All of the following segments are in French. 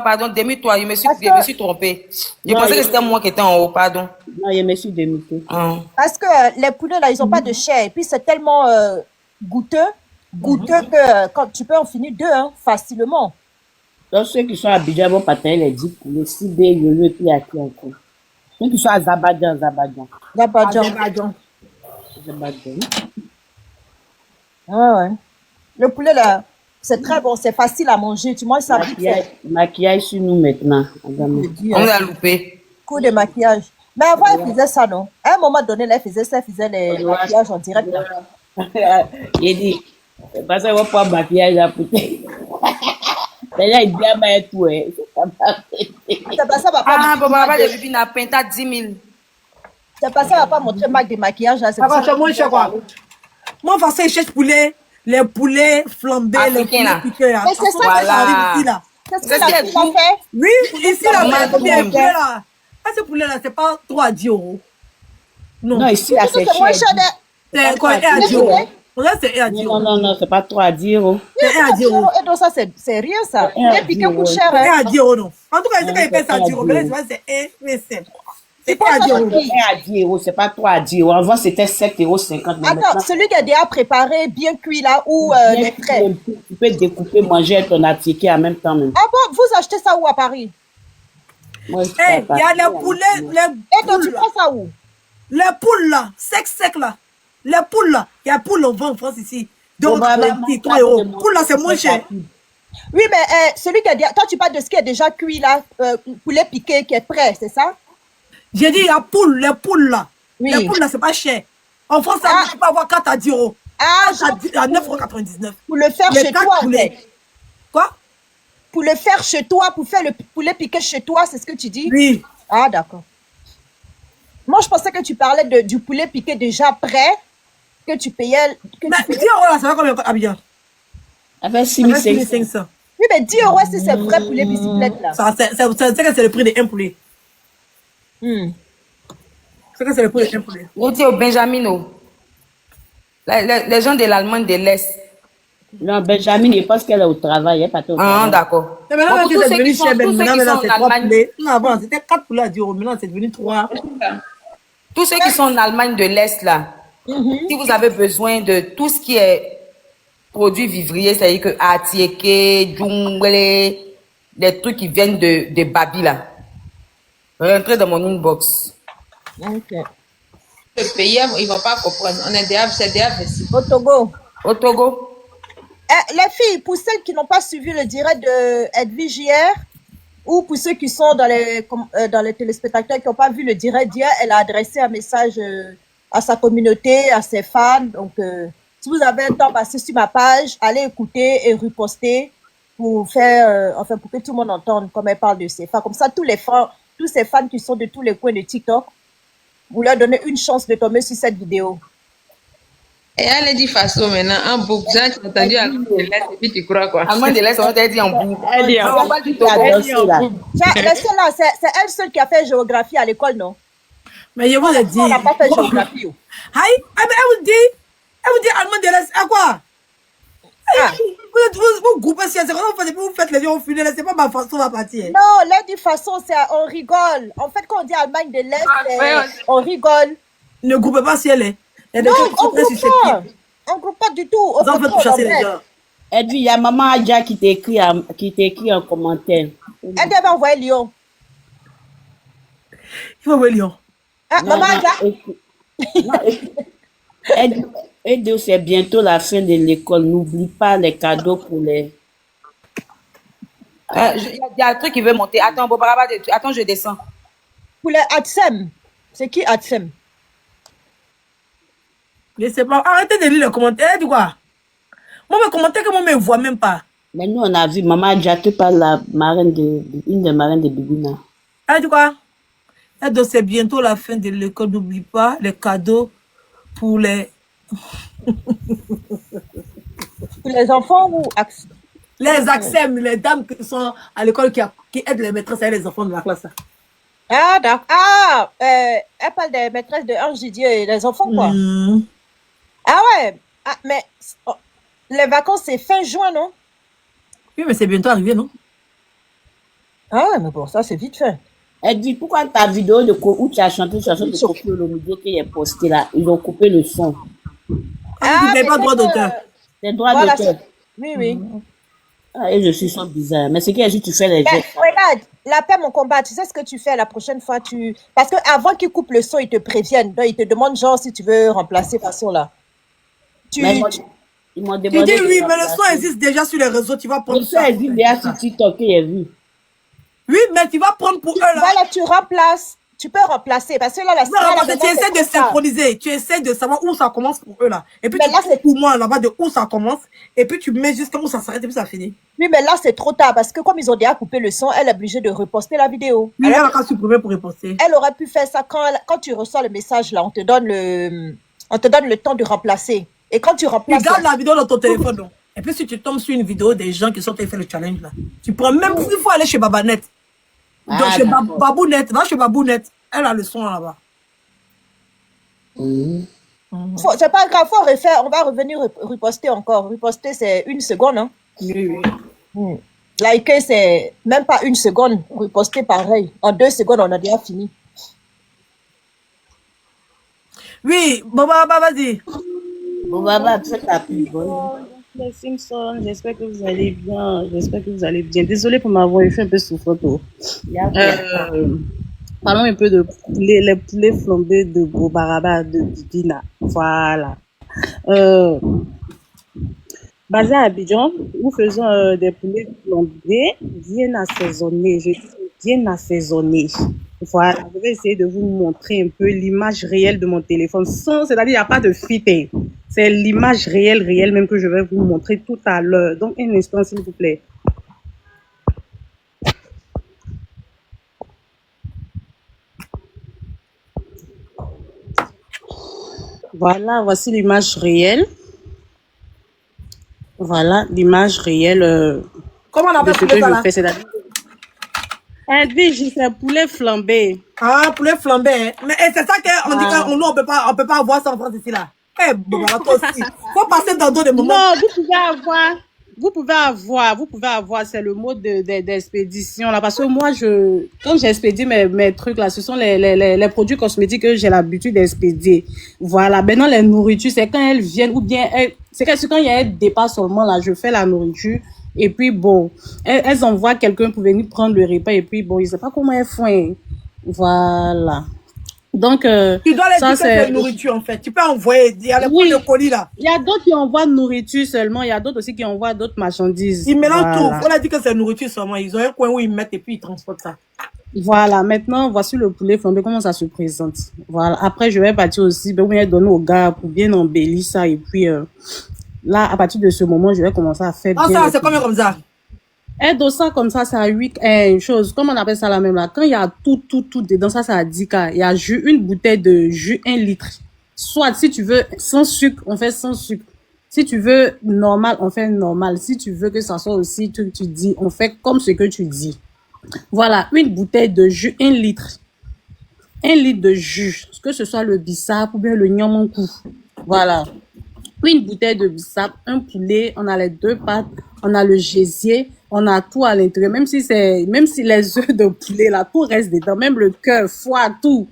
pardon, démute-toi, Parce je me que, suis trompée. Je Non, pensais que c'était moi qui étais en haut, pardon. non, je me suis démutée. parce que les poulets, là, ils n'ont pas de chair. Et puis, c'est tellement goûteux, que quand tu peux en finir deux, hein, facilement. Donc, ceux qui sont à Abidjan vont partager les 10 poulets, 6 B, Yolo et puis à qui encore. Ceux qui sont à Zabadjan, D'Abadjan. Azerbaïdjan. Zabadjan. Ouais. Le poulet, là, c'est très bon, c'est facile à manger. Tu manges ça vite fait. Maquillage sur nous maintenant. Adama. On nous a loupé. Coup de maquillage. Mais avant, elle faisait ça, non? À un moment donné, elle faisait ça, elle faisait les maquillages en direct. Là. Il dit, parce qu'on va pas maquillage à pousser. D'ailleurs, il dit à moi tout, hein. C'est pas ça, va pas Ah, montrer papa, marque de de- Bibi n'a peint à 10 000. c'est pas ça, va pas montrer marque de maquillage. Là, c'est pour Attends, ça c'est moins cher quoi. Moi, en français, je cherche poulet, les poulets flambés, les Africain, là. poulets piqués là. Mais c'est ça En que fait, ça arrive Voilà. ici là. Qu'est-ce Vous que la êtes fille a fous. fait? Oui, ici là, Comment mais combien vous de poulet là? Ah, ce poulet là, c'est pas 3 à 10 euros. Non, ici, là, c'est C'est moins cher cher. de... C'est quoi, 1 à 10 euros. Pour ça, c'est 1 à 10 Non, euros. non, non, c'est pas 3 à 10 euros. C'est 1 à 10 euros. Et donc ça, c'est rien, ça. C'est un Les piquets euro. coûtent cher, C'est 1 hein. à 10 euros, non. En tout cas, ici, quand il paye ça à 10 euros, mais là, 10 tu vois, c'est 1, mais c'est. C'est C'est quoi 1 à ça, 10 euros. Sophie? 1 à 10 euros, c'est pas 3 à 10 euros. Avant, c'était 7,50 €, mais Attends, maintenant, celui qui est déjà préparé, bien cuit, là, ou bien les frais. tu peux découper, manger et ton attiqué en même temps. Même. Ah bon, vous achetez ça où à Paris? Moi, je Eh, sais pas. il y a les poulets, Et donc, tu là. prends ça où? Les poules là, sec là. Les poules là, il y a poules on vend en France ici. Bon, Donc, bah, 3 euros. Poules là, c'est moins cher. Oui, mais celui qui est déjà... Toi, tu parles de ce qui est déjà cuit, là, poulet piqué, qui est prêt, c'est ça? J'ai dit, il y a les poules là. Oui. Les poules là, c'est pas cher. En France, Ah. tu peux avoir 4 à 10 euros. Ah, 4 à 9,99 €. pour le faire Les chez quatre toi, en poulets. fait. Quoi? Pour le faire chez toi, pour faire le poulet piqué chez toi, c'est ce que tu dis? Oui. Ah, d'accord. Moi, je pensais que tu parlais du poulet piqué déjà prêt, que tu payais... Que Mais tu 10 payais... euros là, ça va combien à Abidjan? Avec Ça va 6 500. Oui, mais 10 euros, si c'est vrai poulet bicyclette, là. C'est que c'est le prix d'un poulet. Hmm. C'est que c'est le prix d'un poulet. Vous dites au Benjamino. Les gens de l'Allemagne de l'Est. Non, Benjamin, je pense qu'elle est au travail. Elle est partie au Ah, travail. d'accord. Mais maintenant, Bon, pour c'est tous ceux devenu qui sont, cher. tous ceux Maintenant, qui sont en c'est 3 Allemagne, poulets. Non, avant, c'était 4 poulets à 10 euros. Maintenant, c'est devenu 3. tous ceux qui sont en Allemagne de l'Est, là, si vous avez besoin de tout ce qui est produits vivriers, c'est-à-dire que atieke, djungle, les trucs qui viennent de Babi, là, rentrez dans mon inbox. Ok. Le pays, ils vont pas comprendre. On est déjà, c'est déjà facile. Au Togo. Au Togo, Les filles, pour celles qui n'ont pas suivi le direct de Edwige hier, ou pour ceux qui sont dans les téléspectateurs qui n'ont pas vu le direct d'hier, elle a adressé un message à sa communauté, à ses fans. Donc, si vous avez un temps passé sur ma page, allez écouter et reposter pour faire, enfin, pour que tout le monde entende comme elle parle de ses fans. Comme ça, tous ces fans qui sont de tous les coins de TikTok, vous leur donnez une chance de tomber sur cette vidéo. Et elle a dit façon maintenant, en boucle. Tu as entendu à l'Est et puis tu crois quoi? Allemagne de l'Est, on t'a dit en bout. Elle dit, On parle du elle a Togo. dansé là. Laissez là, c'est elle seule qui a fait géographie à l'école, non? Mais je vous ai dit. On n'a pas fait géographie. Oh. Aïe, elle vous dit allemand de l'Est. À quoi? Ah. Vous groupez si c'est quand vous faites les gens au funérailles, c'est pas ma façon de partir. Non, là, de façon, on rigole. En fait, quand on dit Allemagne de l'Est, ouais. on rigole. Ne groupez pas si elle est. Il y a des Non, gens qui on sont très groupe pas. susceptibles. On groupe pas du tout. Au Vous en faites contraire, pour chasser on les aide. gens. Elle dit, il y a maman Adja qui t'écrit en commentaire. Elle devait envoyer Lyon. Il faut voir Lyon. Ah, Non, maman, non, Adja, écoute. Non, écoute. Elle dit, c'est bientôt la fin de l'école. N'oublie pas les cadeaux pour les... Il y a un truc qui veut monter. Attends, Bobaraba, attends, je descends. pour les Atsem. C'est qui Atsem? Laissez pas. Arrêtez de lire les commentaires. Elle dit quoi? Moi, mes commentaires que moi, je ne vois même pas. Mais nous, on a vu maman Adja te parle la marraine une des marraines de Bibina. Elle dit quoi? Elle dit c'est bientôt la fin de l'école. N'oublie pas les cadeaux pour les... Pour les enfants ou Les accès, les dames qui sont à l'école qui aident les maîtresses et les enfants de la classe. Ah, d'accord. Ah, elle parle des maîtresses de Ange Didier et les enfants, quoi. Mm. Ah ouais. Ah, mais oh, les vacances, c'est fin juin, non? Oui, mais c'est bientôt arrivé, non? Ah ouais, mais bon, ça, c'est vite fait. Elle dit, pourquoi ta vidéo où tu as chanté une chanson de Koffi Olomide qui est postée là, ils ont coupé le son. Ah, vous n'avez pas droit d'auteur. C'est droit Voilà, d'auteur. oui, oui. Ah, et je suis sans bizarre. Mais c'est qu'elle dit, tu fais les Mais gestes. regarde, la paix, mon combat, tu sais ce que tu fais la prochaine fois, parce que avant qu'ils coupent le son, ils te préviennent. Donc, ils te demandent genre si tu veux remplacer façon là. Mais ils m'ont Tu demandé. dis oui, mais le son existe déjà sur les réseaux, tu vas prendre Le son ça. existe déjà sur TikTok, il est vu. Oui, mais tu vas prendre pour eux là. Voilà, tu remplaces. Tu peux remplacer parce que là, la Tu essaies de synchroniser, tu essaies de savoir où ça commence pour eux là. Et puis Mais tu là, prends pour moi là-bas de où ça commence, et puis tu mets jusqu'à où ça s'arrête et puis ça finit. Oui, mais là, c'est trop tard parce que comme ils ont déjà coupé le son, elle est obligée de reposter la vidéo. Oui, elle va pas supprimer pour reposter. Elle aurait pu faire ça quand tu reçois le message là, on te donne le temps de remplacer. Et quand tu Tu remplaces. gardes la vidéo dans ton téléphone. Donc. Et puis si tu tombes sur une vidéo des gens qui sont allés faire le challenge là, tu prends même il faut aller chez Babanet. Donc chez Babounet, va chez Babounet. Elle a le son là-bas. C'est pas grave, faut refaire, on va revenir reposter encore. Reposter, c'est 1 seconde. Hein? Oui. Liker, c'est même pas 1 seconde. Reposter, pareil. En 2 secondes, on a déjà fini. Oui, Baba, vas-y. Bon, Baba, fais ta pub. Les Simpsons, j'espère que vous allez bien. J'espère que vous allez bien. Désolée pour m'avoir fait un peu souffrant. Parlons un peu de les poulets flambés de Bobaraba de Bibina. Voilà. Basé à Abidjan, nous faisons des poulets flambés bien assaisonnés. Je dis bien assaisonnés. Voilà, je vais essayer de vous montrer un peu l'image réelle de mon téléphone. C'est-à-dire, il n'y a pas de filtre. C'est l'image réelle même que je vais vous montrer tout à l'heure. Donc, un instant, s'il vous plaît. Voilà, voici l'image réelle. Voilà, l'image réelle. Comment on appelle ce que je fais, c'est-à-dire. Edwige, c'est poulet flambé. Ah, poulet flambé. Hein. Mais c'est ça qu'on dit qu'on on peut pas avoir ça en France ici là. Eh, bon, toi aussi. Faut passer dans d'autres moments. Non, vous pouvez avoir, c'est le mot d'expédition là, parce que moi quand j'expédie mes trucs là, ce sont les produits cosmétiques que j'ai l'habitude d'expédier. Voilà. Maintenant les nourritures, c'est quand elles viennent ou bien c'est quand il y a un départ seulement là, je fais la nourriture. Et puis bon, elles envoient quelqu'un pour venir prendre le repas et puis bon, ils ne savent pas comment elles font. Hein. Voilà. Donc, tu dois les dire que c'est nourriture en fait. Tu peux envoyer, il y a les colis là. Il y a d'autres qui envoient nourriture seulement, il y a d'autres aussi qui envoient d'autres marchandises. Ils mélangent tout. Il faut leur dire que c'est nourriture seulement. Ils ont un coin où ils mettent et puis ils transportent ça. Voilà, maintenant, voici le poulet flambé, comment ça se présente. Voilà, après, je vais partir aussi, bien donner au gars pour bien embellir ça et puis... là, à partir de ce moment, je vais commencer à faire. Ah, ça, c'est combien comme ça? Un dossard comme ça, c'est à 8, une chose, comment on appelle ça la même là? Quand il y a tout dedans, ça, c'est à 10K. Il y a une bouteille de jus, 1 litre. Soit, si tu veux sans sucre, on fait sans sucre. Si tu veux normal, on fait normal. Si tu veux que ça soit aussi, tu dis, on fait comme ce que tu dis. Voilà, une bouteille de jus, 1 litre. 1 litre de jus, que ce soit le bissap ou bien le nyamankou. Voilà. Une bouteille de bissap, un poulet, on a les 2 pâtes, on a le gésier, on a tout à l'intérieur. Même si les œufs de poulet là, tout reste dedans, même le cœur, foie, tout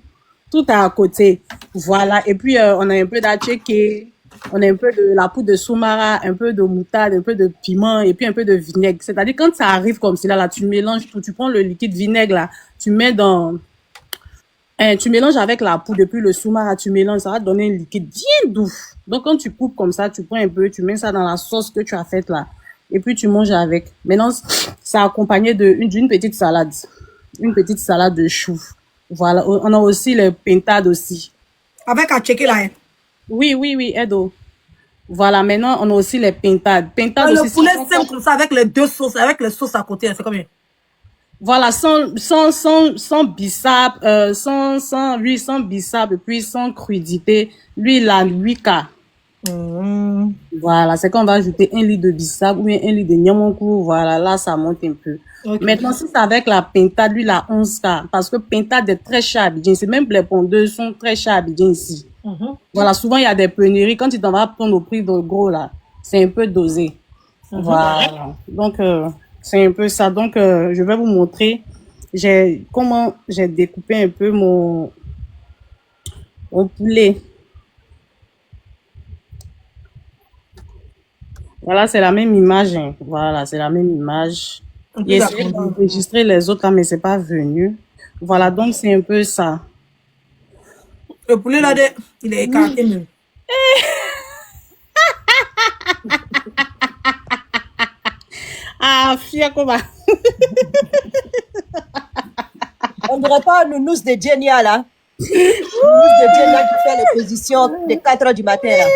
est à côté. Voilà. Et puis on a un peu d'atchéké, on a un peu de la poudre de soumara, un peu de moutarde, un peu de piment et puis un peu de vinaigre. C'est-à-dire quand ça arrive comme cela là, tu mélanges tout, tu prends le liquide vinaigre là, tu mets tu mélanges avec la poudre, depuis le soumara, tu mélanges, ça va te donner un liquide bien doux. Donc, quand tu coupes comme ça, tu prends un peu, tu mets ça dans la sauce que tu as faite là. Et puis, tu manges avec. Maintenant, c'est accompagné d'une petite salade. Une petite salade de choux. Voilà. On a aussi les pintades aussi. Avec à checker là. Hein. Oui, Edo. Voilà. Maintenant, on a aussi les pintades. Pintades aussi. Le poulet simple comme ça, avec les 2 sauces, avec les sauces à côté, c'est combien? Voilà, sans bissap, sans bissap, et puis sans crudité. Lui, il a 8K. Voilà, c'est qu'on va ajouter 1 litre de bissap ou bien 1 litre de nyamankou. Voilà, là, ça monte un peu. Okay. Maintenant, si c'est avec la pintade, lui, il a 11K. Parce que pintade est très cher à Abidjan. C'est même les pondeuses sont très chers à Abidjan ici. Voilà, souvent, il y a des pénuries. Quand tu t'en vas prendre au prix de gros, là, c'est un peu dosé. Voilà. Donc, C'est un peu ça. Donc, je vais vous montrer comment j'ai découpé un peu mon poulet. Voilà, c'est la même image. Hein. Voilà, c'est la même image. J'ai essayé d'enregistrer les autres là, mais c'est pas venu. Voilà, donc c'est un peu ça. Le poulet là, il est écarté même. Ah, fier comment. On dirait pas un nounous de Genia là. Nounous de Genia qui fait les positions de 4 heures du matin là.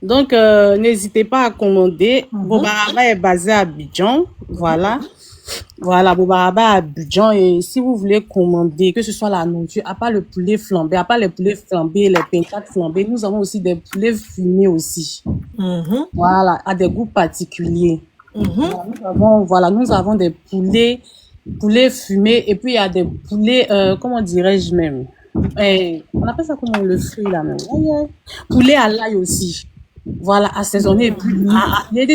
Donc, n'hésitez pas à commander. Bobaraba est basé à Abidjan. Voilà. Voilà, Bobaraba à Abidjan. Et si vous voulez commander, que ce soit la nourriture, à part le poulet flambé, à part les poulets flambés, les pintades flambées, nous avons aussi des poulets fumés aussi. Voilà, à des goûts particuliers. Voilà, nous avons des poulets fumés et puis il y a des poulets, comment dirais-je même? On appelle ça comment le fruit là même? Poulet à l'ail aussi. Voilà, assaisonné. Et puis,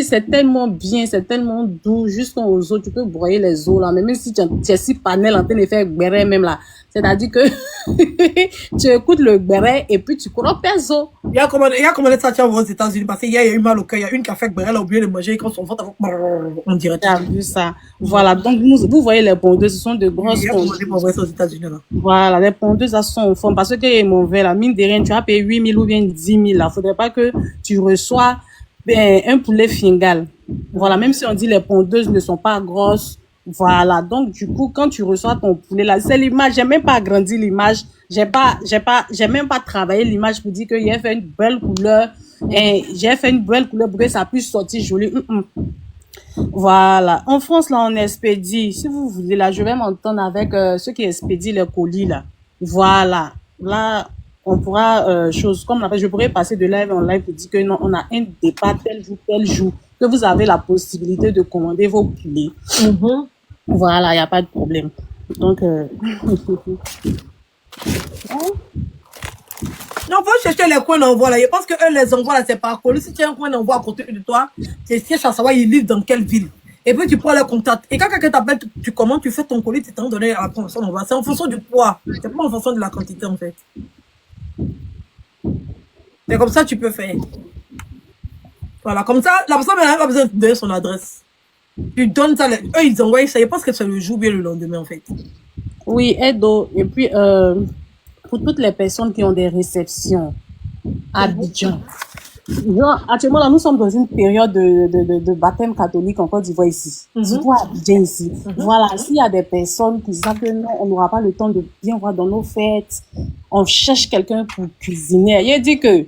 c'est tellement bien, c'est tellement doux, jusqu'aux os, tu peux broyer les os là, mais même si tu es si panel en train de faire béret même là, c'est-à-dire que tu écoutes le béret et puis tu crois tes os. Il y a combien de ça aux États-Unis parce qu'il y a eu mal au cœur, il y a une qui a fait béret, elle a oublié de manger et quand son ventre on dirait. Tu as vu ça. Voilà, donc vous voyez les pondeuses, ce sont de grosses pondeuses. Aux États-Unis là. Voilà, les pondeuses, elles sont en forme parce que mon verre, la mine de rien, tu as payé 8 000 ou bien 10 000 là. Faudrait pas que tu reçois un poulet fingal. Voilà, même si on dit les pondeuses ne sont pas grosses. Voilà, donc du coup, quand tu reçois ton poulet là, c'est l'image. J'ai même pas agrandi l'image. J'ai même pas travaillé l'image pour dire que j'ai fait une belle couleur. Et j'ai fait une belle couleur pour que ça puisse sortir joli. Voilà. En France, là, on expédie. Si vous voulez, là, je vais m'entendre avec ceux qui expédient les colis, là. Voilà. Là, on pourra, je pourrais passer de live en live pour dire que non, on a un départ tel jour, que vous avez la possibilité de commander vos poulets. Voilà, il n'y a pas de problème. Donc, Non, faut chercher les coins d'envoi là. Je pense que eux, les envois là, c'est pas collé. Si tu as un coin d'envoi à côté de toi, tu cherches à savoir ils livrent dans quelle ville. Et puis tu prends le contact. Et quand quelqu'un t'appelle, tu commandes, tu fais ton colis, tu t'en donnes à la promotion d'envoi. C'est en fonction du poids. C'est pas en fonction de la quantité en fait. C'est comme ça que tu peux faire. Voilà, comme ça, la personne n'a pas besoin de donner son adresse. Tu donnes ça, eux ils envoient ça. Je pense que c'est le jour bien le lendemain en fait. oui, Edo. Et puis, pour toutes les personnes qui ont des réceptions à Abidjan. Genre, actuellement, là, nous sommes dans une période de baptême catholique en Côte d'Ivoire ici. Surtout à Abidjan ici. Voilà, s'il y a des personnes qui savent que non, on n'aura pas le temps de bien voir dans nos fêtes, on cherche quelqu'un pour cuisiner. Il a dit que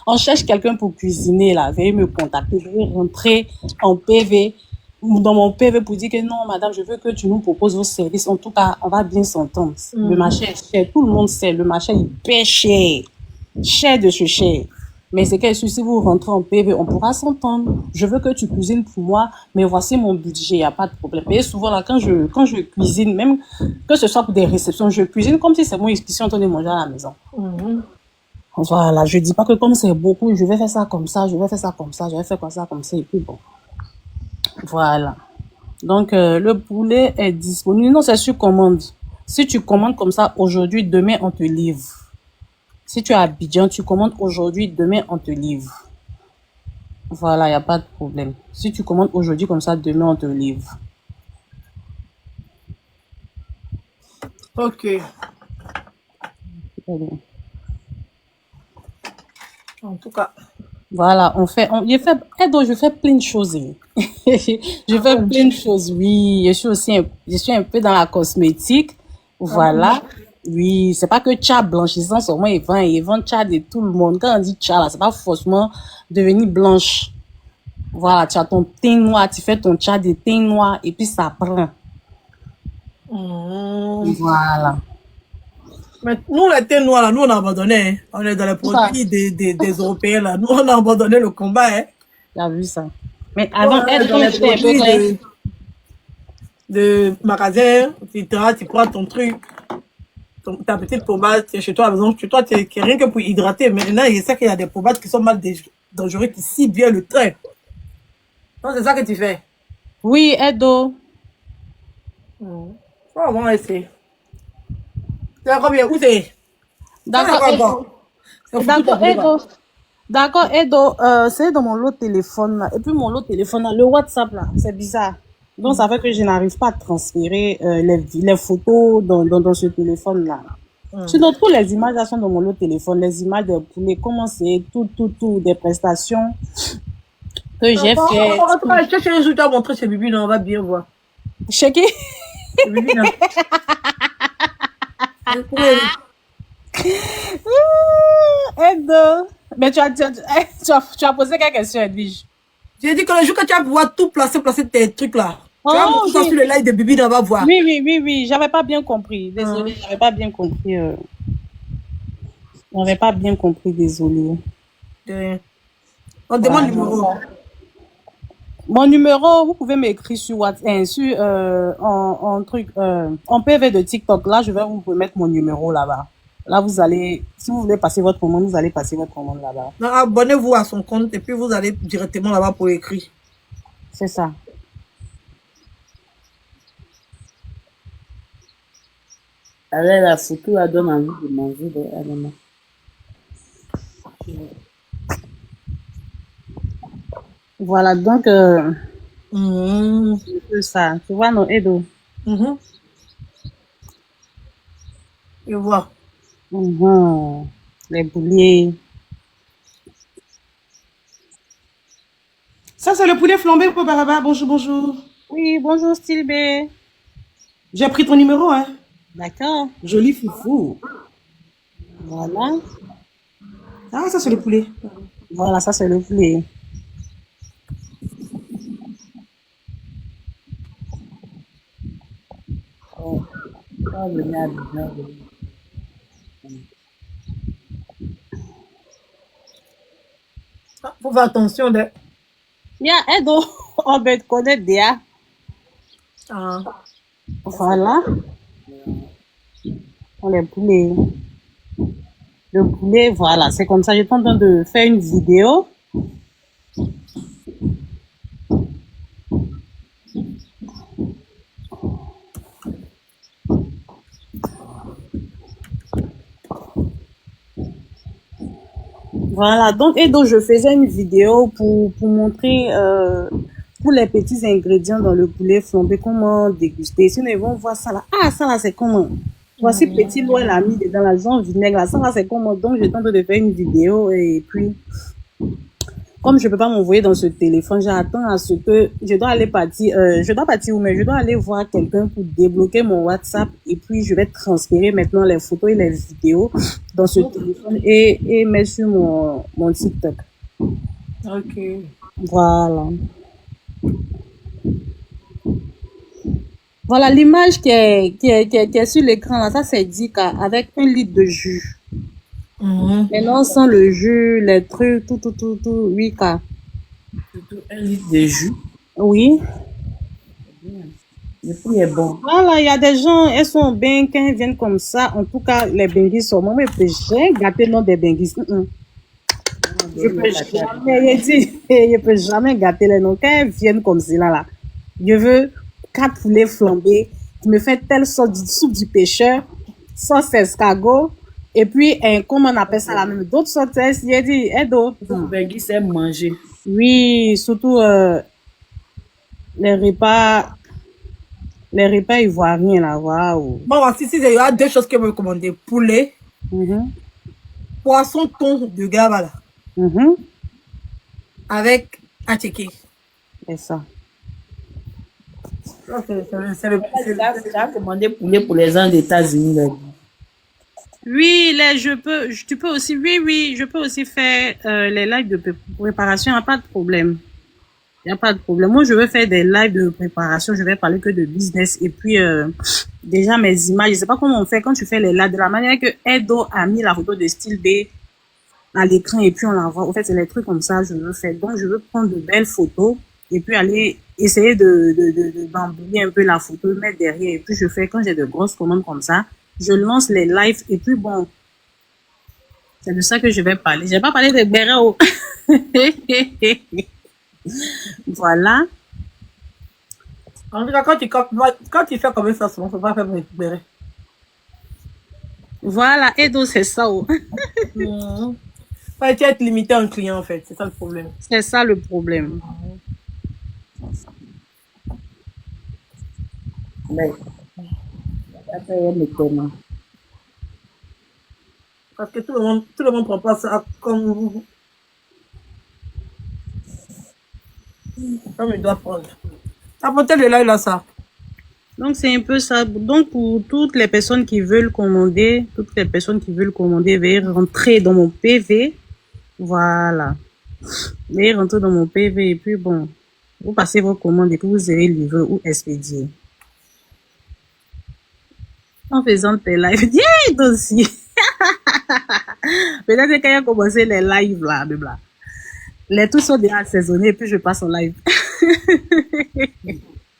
on cherche quelqu'un pour cuisiner, là. Veuillez me contacter. Je vais rentrer en PV, dans mon PV pour dire que non, madame, je veux que tu nous proposes vos services. En tout cas, on va bien s'entendre. Le marché est cher. Tout le monde sait. Le marché est hyper cher. Cher de ce cher. Mais c'est que si vous rentrez en PV, on pourra s'entendre. Je veux que tu cuisines pour moi, mais voici mon budget, il n'y a pas de problème. Et souvent, là, quand je cuisine, même que ce soit pour des réceptions, je cuisine comme si c'est moi qui suis en train de manger à la maison. Voilà, je dis pas que comme c'est beaucoup, je vais faire ça comme ça, je vais faire ça comme ça, je vais faire comme ça, et puis bon. Voilà. Donc, le poulet est disponible. Non, c'est sur commande. Si tu commandes comme ça aujourd'hui, demain, on te livre. Si tu es à Abidjan, tu commandes aujourd'hui, demain, on te livre. Voilà, il n'y a pas de problème. Si tu commandes aujourd'hui comme ça, demain, on te livre. Ok. En tout cas. Voilà, je fais plein de choses. Je fais plein de choses, oui. Je suis un peu dans la cosmétique. Voilà. Oui, c'est pas que tcha blanchissant, seulement ils vendent tcha de tout le monde. Quand on dit tcha, là, c'est pas forcément devenir blanche. Voilà, tu as ton teint noir, tu fais ton tcha de teint noir et puis ça prend. Voilà. Mais nous, les teints noirs, là, nous, on a abandonné. Hein. On est dans les produits des Européens, là. Nous, on a abandonné le combat, hein. T'as vu ça? Mais avant, être dans les produits de magasin, etc., tu prends ton truc, ta petite pommade, chez toi à la maison, chez toi, tu es rien que pour hydrater. Maintenant, il sait qu'il y a des pommades qui sont mal dangereuses, qui ciblent bien le trait. Non, c'est ça que tu fais. Oui, Edo. Bon, on va essayer. C'est combien? Où c'est? D'accord, Edo. D'accord, Edo. D'accord, Edo, c'est dans mon lot téléphone là. Et puis mon lot téléphone là, le WhatsApp là, c'est bizarre. Donc ça fait que je n'arrive pas à transférer les photos dans ce téléphone là. Sinon, toutes les images là sont dans mon lot téléphone. Les images des poulets, comment c'est, tout, des prestations que j'ai fait. Cherche un jour, tu as montré chez Bibi, on va bien voir. Chez qui? Chez Bibi, non. Edo. Mais tu as posé quelle question, Edwige? J'ai dit que le jour que tu vas pouvoir tout placer tes trucs là. Tu vas mettre ça sur le live de Bibi, on va voir. Oui. J'avais pas bien compris. Désolée, j'avais pas bien compris. J'avais pas bien compris, désolée. On demande le numéro. Mon numéro, vous pouvez m'écrire sur WhatsApp, en PV de TikTok. Là, je vais vous mettre mon numéro là-bas. Là, vous allez, si vous voulez passer votre commande, vous allez passer votre commande là-bas. Non, abonnez-vous à son compte et puis vous allez directement là-bas pour écrire. C'est ça. Avec la photo, elle donne envie de manger des aliments. Voilà, donc, c'est ça. Tu vois, non, Edo? Je vois. Les bouliers. Ça, c'est le poulet flambé pour Baraba. Bonjour. Oui, bonjour, Stilbé. J'ai pris ton numéro, hein. D'accord. Joli foufou. Voilà. Ah, ça, c'est le poulet. Voilà, ça, c'est le poulet. Faut faire attention de... Edo, on va te connaître déjà. Voilà. Les poulets. Le poulet, voilà, c'est comme ça. J'étais en train de faire une vidéo. Voilà, donc, Edo, je faisais une vidéo pour montrer tous les petits ingrédients dans le poulet flambé, comment déguster. Sinon, ils vont voir ça là. Ah, ça là, c'est comment? Voici petit loin l'a mis dans la zone vinaigre là. Ça là, c'est comment? Donc, je tente de faire une vidéo et puis, comme je peux pas m'envoyer dans ce téléphone, j'attends à ce que je dois aller partir, mais je dois aller voir quelqu'un pour débloquer mon WhatsApp et puis je vais transférer maintenant les photos et les vidéos dans ce téléphone et mettre sur mon TikTok. Ok. Voilà. Voilà l'image qui est sur l'écran là, ça c'est Dika avec 1 litre de jus. Maintenant, sans le jus, les trucs, tout, 8K. 1 litre de jus. Oui. Le prix est bon. Voilà, il y a des gens, elles sont bien quand elles viennent comme ça. En tout cas, les benguis sont moi, mais j'ai gâté le nom des benguis. Je peux jamais gâter les noms. Quand elles viennent comme cela là, je veux 4 poulets flambés. Tu me fais telle sorte de soupe du pêcheur, sauce escargot. Et puis, comment on appelle ça la même? D'autres sortes, j'ai dit, Edo. Benguis c'est manger. Oui, surtout les repas ivoiriens là, waouh. Bon, si, il y a 2 choses que je vais commander. Poulet, poisson thon de Gaba là. Avec attiqué. C'est ça. Tu as commandé poulet pour les gens des États-Unis là. Oui, tu peux aussi, oui, je peux aussi faire les lives de préparation, il n'y a pas de problème. Il n'y a pas de problème. Moi, je veux faire des lives de préparation, je vais parler que de business. Et puis, déjà, mes images, je ne sais pas comment on fait quand tu fais les lives, de la manière que Edo a mis la photo de Style B à l'écran et puis on l'envoie. En fait, c'est les trucs comme ça, je veux faire. Donc, je veux prendre de belles photos et puis aller essayer d'embrouiller un peu la photo, mettre derrière. Et puis, je fais, quand j'ai de grosses commandes comme ça, je lance les lives et puis bon, c'est de ça que je vais parler. Je vais pas parler de Béréo. Voilà. En tout cas, quand tu fais comme ça, souvent, faut pas faire pour récupérer. Voilà, Edo, c'est ça. Oh. Ouais, tu es limité en client, en fait. C'est ça le problème. C'est ça le problème. Mais, après, elle me connaît. Parce que tout le monde prend pas ça comme il doit prendre. Apportez le live là, ça. Donc, c'est un peu ça. Donc, pour toutes les personnes qui veulent commander, veuillez rentrer dans mon PV. Voilà. Veuillez rentrer dans mon PV et puis bon, vous passez vos commandes et puis vous irez livrer ou expédier. En faisant tes lives. Viens aussi. Peut-être quand il a commencé les lives là, bla. Les tous sont déjà assaisonnés et puis je passe en live.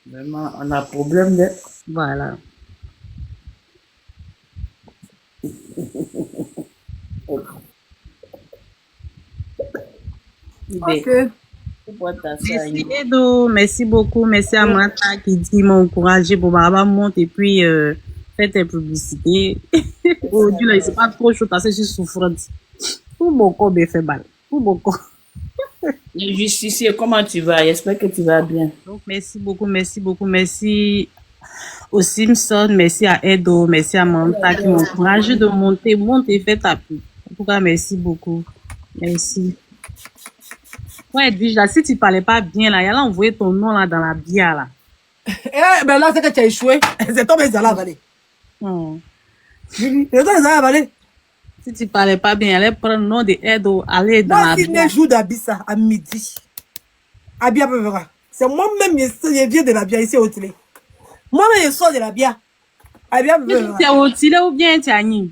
Vraiment, on a problème de... Voilà. Ok. Merci Edo, merci beaucoup, merci à Mata qui m'a encouragé pour Baraba monte et puis faites tes publicités. Aujourd'hui là, c'est pas trop chaud parce que je suis souffrante. Tout mon corps me fait mal. Tout mon corps. Le justicier, comment tu vas? J'espère que tu vas bien. Donc merci beaucoup, merci aux Simpson, merci à Edo, merci à Manta qui m'ont encouragé de monter, fais ta pub. En tout cas, merci beaucoup. Merci. Ouais, Edwige, là, si tu parlais pas bien, là, il a envoyé ton nom là dans la bière, là. Eh, ben là, c'est que tu as échoué. C'est tombé, ça là, valer. C'est toi, ça valer. Si tu parlais pas bien, allez prendre le nom de Edo, aller dans Moi, la si bière. je joue d'Abissa à midi, Abia peut verra. C'est moi-même, je viens de la bière ici au télé. Moi-même, je sors de la bière. Abia peut verra. Tu es Otile ou bien tu es Agni?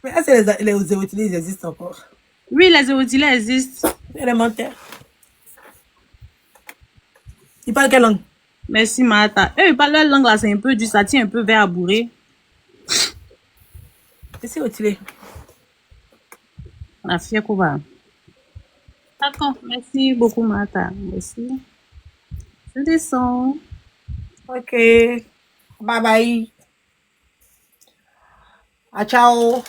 Mais est-ce que les Otilés, ils existent encore? Oui, les Otile existent. Élémentaire. Ils parlent quelle langue? Merci, Martha. Eux, ils parlent leur langue là, c'est un peu dur, ça tient un peu vers à bourrer. C'est Otilé. La fille Kouba. D'accord, merci beaucoup, Martha. Merci. Je descends. Ok. Bye bye. Ah, ciao.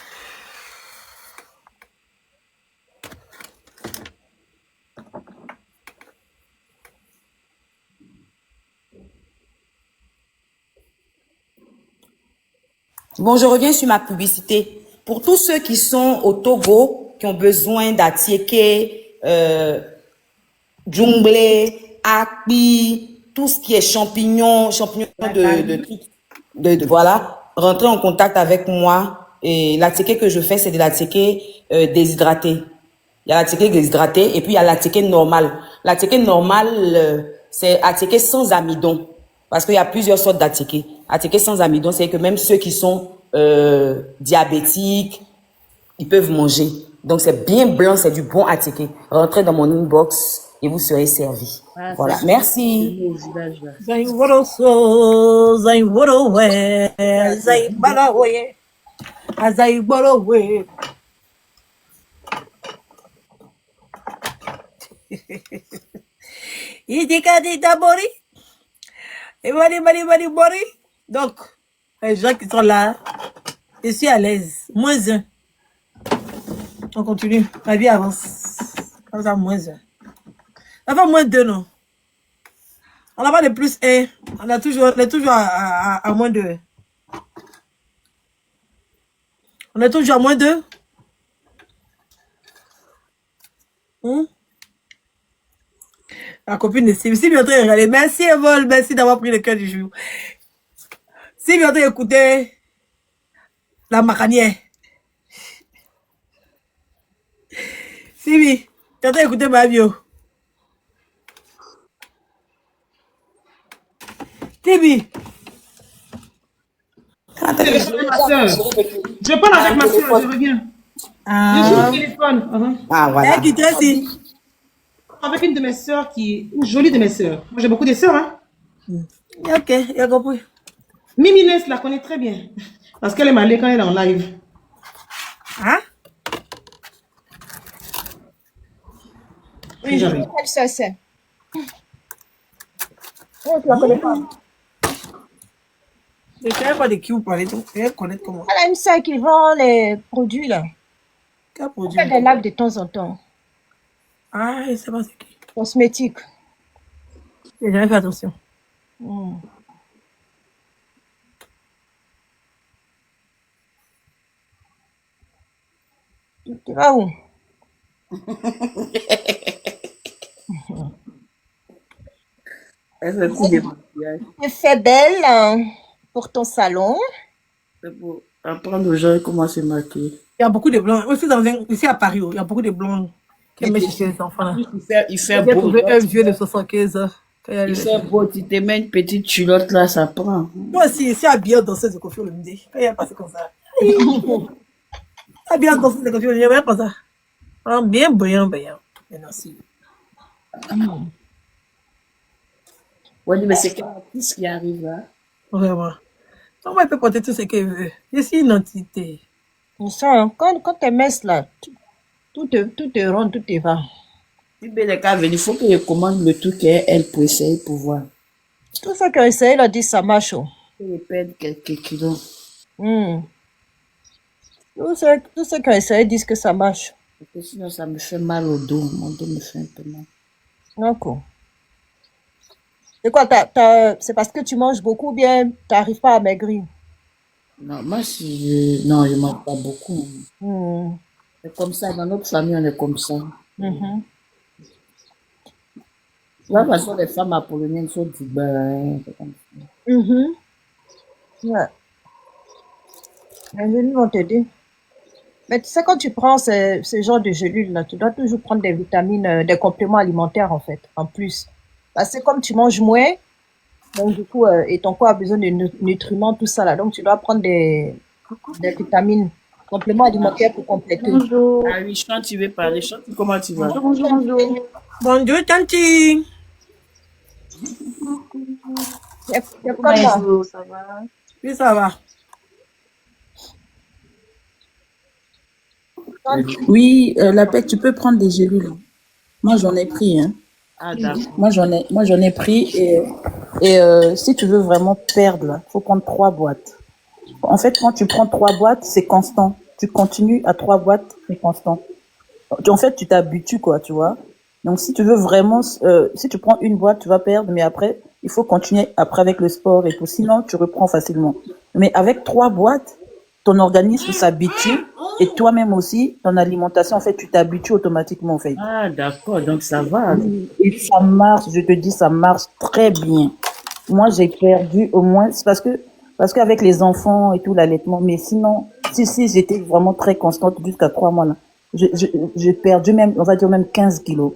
Bon, je reviens sur ma publicité. Pour tous ceux qui sont au Togo, qui ont besoin d'atiéké, djumblé, akpi, tout ce qui est champignons voilà, rentrez en contact avec moi. Et l'atiéké que je fais, c'est de l'atiéké déshydraté. Il y a l'atiéké déshydraté et puis il y a l'atiéké normal. L'atiéké normal, c'est atiéké sans amidon. Parce qu'il y a plusieurs sortes d'atiéké. Atiéké sans amidon, c'est que même ceux qui sont diabétiques, ils peuvent manger. Donc c'est bien blanc, c'est du bon atiéké. Rentrez dans mon inbox et vous serez servi. Ah, Voilà, c'est merci. le village là. Zay woroso, zay worowe, zay balawe, zay borowe. Itikadi dabori. Et bari. Donc, les gens qui sont là, je suis à l'aise. Moins un. On continue. La vie avance. Comme ça, moins un. Enfin, moins deux, non. On n'a pas de plus un. On est toujours à moins deux. On est toujours à moins deux. La copine de Sylvie. Si bientôt regardez. Merci Evol, merci d'avoir pris le cœur du jour. Si bientôt écoutez la macanière. Sylvie, bientôt écoutez ma bio. Sylvie. Je parle avec ma soeur, je reviens. Je joue au téléphone. Ah, voilà. Qui te dit? Avec une de mes soeurs une jolie de mes soeurs. Moi, j'ai beaucoup de soeurs, hein. Ok, il a compris. Mimi Ness la connaît très bien. Parce qu'elle est malée quand elle est en live. Hein? Oui, je sais quelle ça c'est. Oh, tu la connais pas. Je ne savais pas de qui vous parlez, donc je vais connaître comment. Elle a une sœur qui vend les produits là. Quel Elle produit? fait des lives de temps en temps. Ah, je ne sais pas c'est qui. Cosmétiques. J'ai jamais fait attention. Hmm. Tu vas où? Elle fait plus de maquillage. Tu fais belle pour ton salon. C'est pour apprendre aux gens comment se maquiller. Il y a beaucoup de blancs. Aussi ici à Paris, il y a beaucoup de blancs qui aiment chez les enfants. Là. Il fait J'ai beau. trouvé un vieux de 75 ans. Il fait beau. Tu te mets une petite culotte là, ça prend. Moi aussi, ici habillé en danseuse de coiffure le midi. Quand il y a passé comme ça. Habillé en danseuse de coiffure, il y a rien comme ça. Ah, bien brillant. Maintenant, si. Ouais, mais c'est quel artiste qui arrive là? Vraiment. Comment il peut porter tout ce qu'il veut? Je suis une entité. Ça, hein, quand tu messes là, tout te rend, tout te va. Si les cas venir, il faut qu'elle commande le tout qu'elle peut essayer pour voir. Tout ça qu'on essaye, là, dit ça marche. Oh. Elle perd quelques kilos. Tout ce qu'on essaye disent que ça marche. Parce que sinon, ça me fait mal au dos. Mon dos me fait un peu mal. D'accord. C'est quoi, c'est parce que tu manges beaucoup ou bien tu n'arrives pas à maigrir? Non, moi, non, je ne mange pas beaucoup. C'est comme ça. Dans notre famille, on est comme ça. Mhm. De toute façon, les femmes apolloniennes sont du beurre. C'est comme ça. Ouais. Les gélules vont t'aider. Mais tu sais, quand tu prends ce genre de gélules-là, tu dois toujours prendre des vitamines, des compléments alimentaires, en fait, en plus. Parce que comme tu manges moins, donc du coup, et ton corps a besoin de nutriments, tout ça là. Donc tu dois prendre des vitamines, compléments alimentaires pour compléter. Bonjour. Ah oui, Chante, tu veux parler. Chante, comment tu vas? Bonjour. Bonjour, Tanti. C'est comme ça. Bonjour, ça va? Oui, ça va. Oui, la paix, tu peux prendre des gélules. Moi, j'en ai pris, hein. Ah, d'accord. Moi, j'en ai pris et si tu veux vraiment perdre, faut prendre 3 boîtes. En fait, quand tu prends 3 boîtes, c'est constant. Tu continues à 3 boîtes, c'est constant. En fait, tu t'habitues, quoi, tu vois. Donc, si tu veux vraiment, si tu prends une boîte, tu vas perdre, mais après, il faut continuer après avec le sport et tout. Sinon, tu reprends facilement. Mais avec 3 boîtes, ton organisme s'habitue et toi-même aussi, ton alimentation, en fait, tu t'habitues automatiquement, en fait. Ah, d'accord. Donc, ça va. Et ça marche, je te dis, ça marche très bien. Moi, j'ai perdu au moins, c'est parce qu'avec les enfants et tout, l'allaitement, mais sinon, si j'étais vraiment très constante jusqu'à 3 mois, là, j'ai perdu même, on va dire même 15 kilos.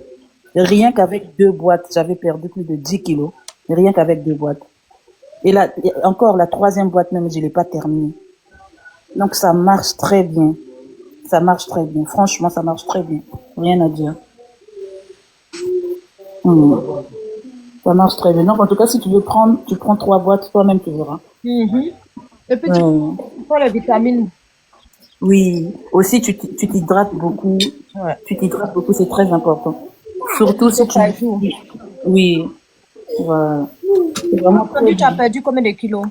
Rien qu'avec 2 boîtes, j'avais perdu plus de 10 kilos. Rien qu'avec 2 boîtes. Et là, encore la 3e boîte même, je l'ai pas terminée. Donc, ça marche très bien. Ça marche très bien. Franchement, ça marche très bien. Rien à dire. Ça marche très bien. Donc, en tout cas, si tu veux prendre, tu prends 3 boîtes, toi-même, tu verras. Et puis tu prends les vitamines. Oui. Aussi, tu t'hydrates beaucoup. Ouais. Tu t'hydrates beaucoup, c'est très important. Surtout si tu... Oui. Voilà. C'est vraiment très Tu as bien. perdu combien de kilos?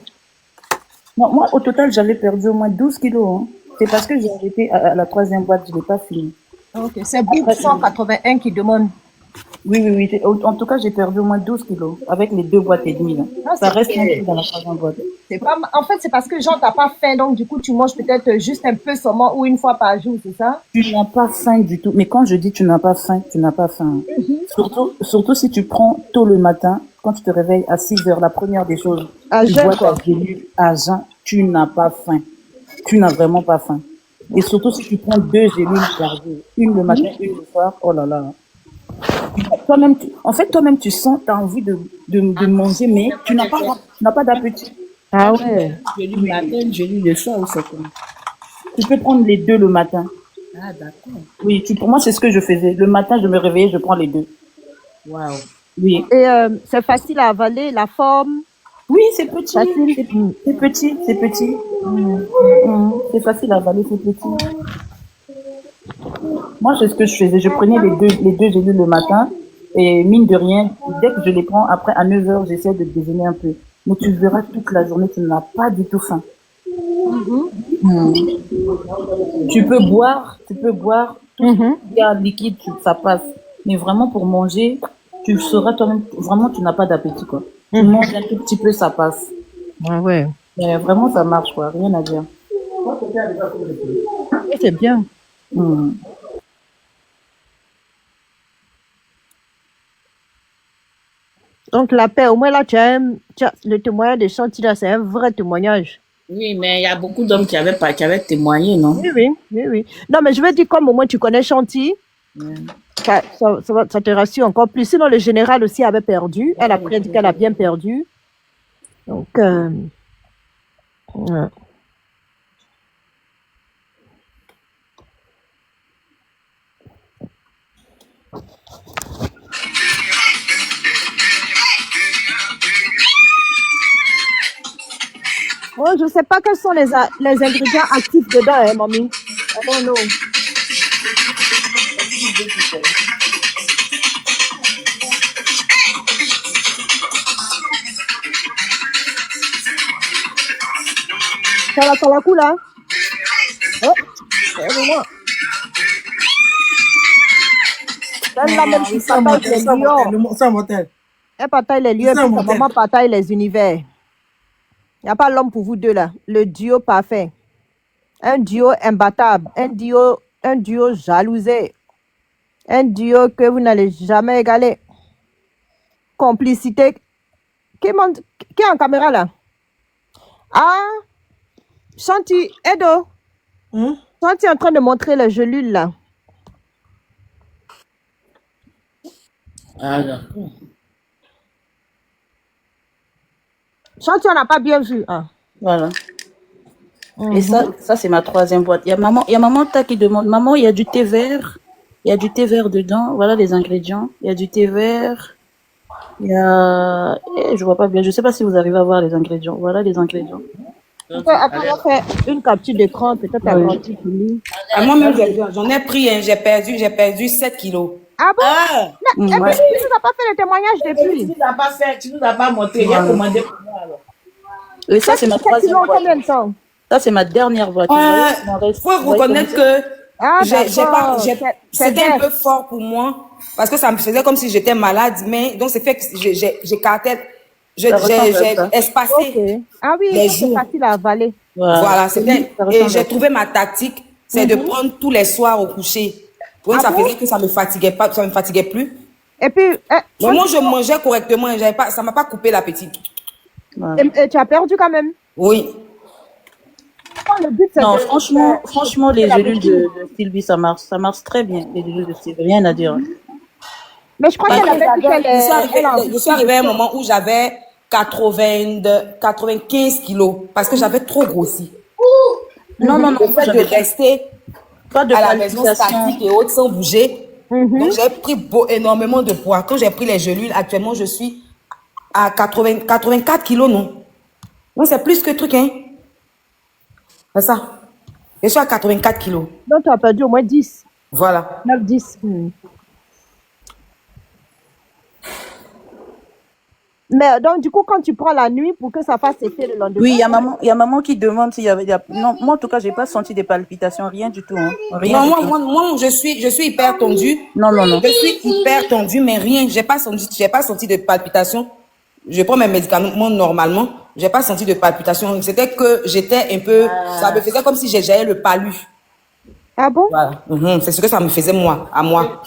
Non, moi, au total, j'avais perdu au moins 12 kilos. Hein. C'est parce que j'ai arrêté à la 3e boîte, je l'ai pas fini. Ok, c'est Book 181 qui demande. Oui. En tout cas, j'ai perdu au moins 12 kilos avec les 2 boîtes et demie. Là. Ah, Ça c'est reste bien. un peu dans la 3e boîte. C'est pas En fait, c'est parce que genre t'as pas faim, donc du coup tu manges peut-être juste un peu seulement ou une fois par jour, c'est ça? Tu n'as pas faim du tout. Mais quand je dis tu n'as pas faim, tu n'as pas faim. Surtout si tu prends tôt le matin, quand tu te réveilles à 6 heures, la première des choses, À tu jeun, bois quoi. ta gélule à jeun, tu n'as pas faim. Tu n'as vraiment pas faim. Et surtout si tu prends 2 gélules par jour, une le matin, une le soir, oh là là. Toi-même, toi-même, tu sens, tu as envie de manger, mais tu n'as pas d'appétit. Ah ouais. J'ai lu le matin, j'ai lu le soir ou c'est comment? Tu peux prendre les 2 le matin. Ah, d'accord. Oui, pour moi, c'est ce que je faisais. Le matin, je me réveillais, je prends les 2. Waouh. Oui. Et c'est facile à avaler, la forme. Oui, c'est petit. Facile. C'est petit. C'est facile à avaler, c'est petit. Moi, c'est ce que je faisais. Je prenais les deux gélules le matin Et mine de rien, dès que je les prends, après à 9h, j'essaie de déjeuner un peu. Mais tu verras toute la journée, tu n'as pas du tout faim. Mm. Tu peux boire tout ce qui est liquide, ça passe. Mais vraiment pour manger, tu seras toi-même, vraiment tu n'as pas d'appétit quoi. Tu manges un tout petit peu, ça passe. Ah ouais, Mais vraiment ça marche quoi, rien à dire. c'est bien. Mm. Donc la paix, au moins là, le témoignage de Chanty, là, c'est un vrai témoignage. Oui, mais il y a beaucoup d'hommes qui avaient témoigné, non? Oui. Non, mais je veux dire, comme au moins tu connais Chanty, ça te rassure encore plus. Sinon, le général aussi avait perdu. Elle a dit qu'elle a bien perdu. Donc, ouais. Bon, je sais pas quels sont les ingrédients actifs dedans, hein, mamie. I don't know. Ça la coule, là. Oh, moi. Elle là même qui partage les lions. C'est un motel. Elle partage les lieux, C'est un puis sa motel. maman partage les univers. Il n'y a pas l'homme pour vous deux, là. Le duo parfait. Un duo imbattable. Un duo jalousé. Un duo que vous n'allez jamais égaler. Complicité. Qui est en caméra, là? Ah! Chanty, Edo. Chanty est en train de montrer les gelules, là. Ah, d'accord. Chanty, on n'a pas bien vu. Ah. Voilà. Et ça c'est ma troisième boîte. Il y a maman Ta qui demande, maman, il y a du thé vert. Il y a du thé vert dedans. Voilà les ingrédients. Il y a du thé vert. Il y a... je vois pas bien. Je sais pas si vous arrivez à voir les ingrédients. Voilà les ingrédients. Après, on va faire une capture d'écran, peut-être à partir de lui. Ah, moi-même, j'en ai pris, hein, j'ai perdu 7 kilos. Ah bon? Ah! Non, et puis, tu nous as pas fait le témoignage depuis. Tu nous as pas fait, tu nous as pas monté. Il y a commandé pour moi alors. Et ça c'est ma troisième boîte. Combien de temps? Ça c'est ma dernière boîte. Faut reconnaître que Ah, c'était un peu fort pour moi parce que ça me faisait comme si j'étais malade, mais donc c'est fait que j'ai carté, j'ai espacé. Okay. Ah oui, les c'est jours. facile à avaler. Voilà, c'était, et j'ai trouvé ma tactique, c'est de prendre tous les soirs au coucher. Oui, ça faisait que ça me fatiguait pas, ça me fatiguait plus. Et puis, Mais moi, je mangeais correctement, ça m'a pas coupé l'appétit. et tu as perdu quand même. Oui. Le but, c'est Non, de- franchement, les gélules de Sylvie, ça marche très bien. Les gélules de Sylvie, rien à dire. Mais je crois qu'elle avait dit Je suis arrivée à un moment où j'avais 95 kilos parce que j'avais trop grossi. Non, Le fait de rester pas de à la maison palpitation. statique et autres sans bouger. Donc j'ai pris énormément de poids. Quand j'ai pris les gélules, actuellement je suis à 84 kilos, non. Non, c'est plus que truc, hein. C'est ça. Je suis à 84 kilos. Donc, tu as perdu au moins 10. Voilà. 9, 10. Mais donc, du coup, quand tu prends la nuit pour que ça fasse effet le lendemain. Oui, il y a maman qui demande s'il y avait... Non, moi en tout cas, j'ai pas senti des palpitations, rien du tout. Hein. Rien Non, du tout. moi, je suis hyper tendue. Non. Je suis hyper tendue, mais rien. J'ai pas senti de palpitations. Je prends mes médicaments normalement. J'ai pas senti de palpitations. C'était que j'étais un peu, ça me faisait comme si j'avais le palu. Ah bon? Voilà. C'est ce que ça me faisait à moi.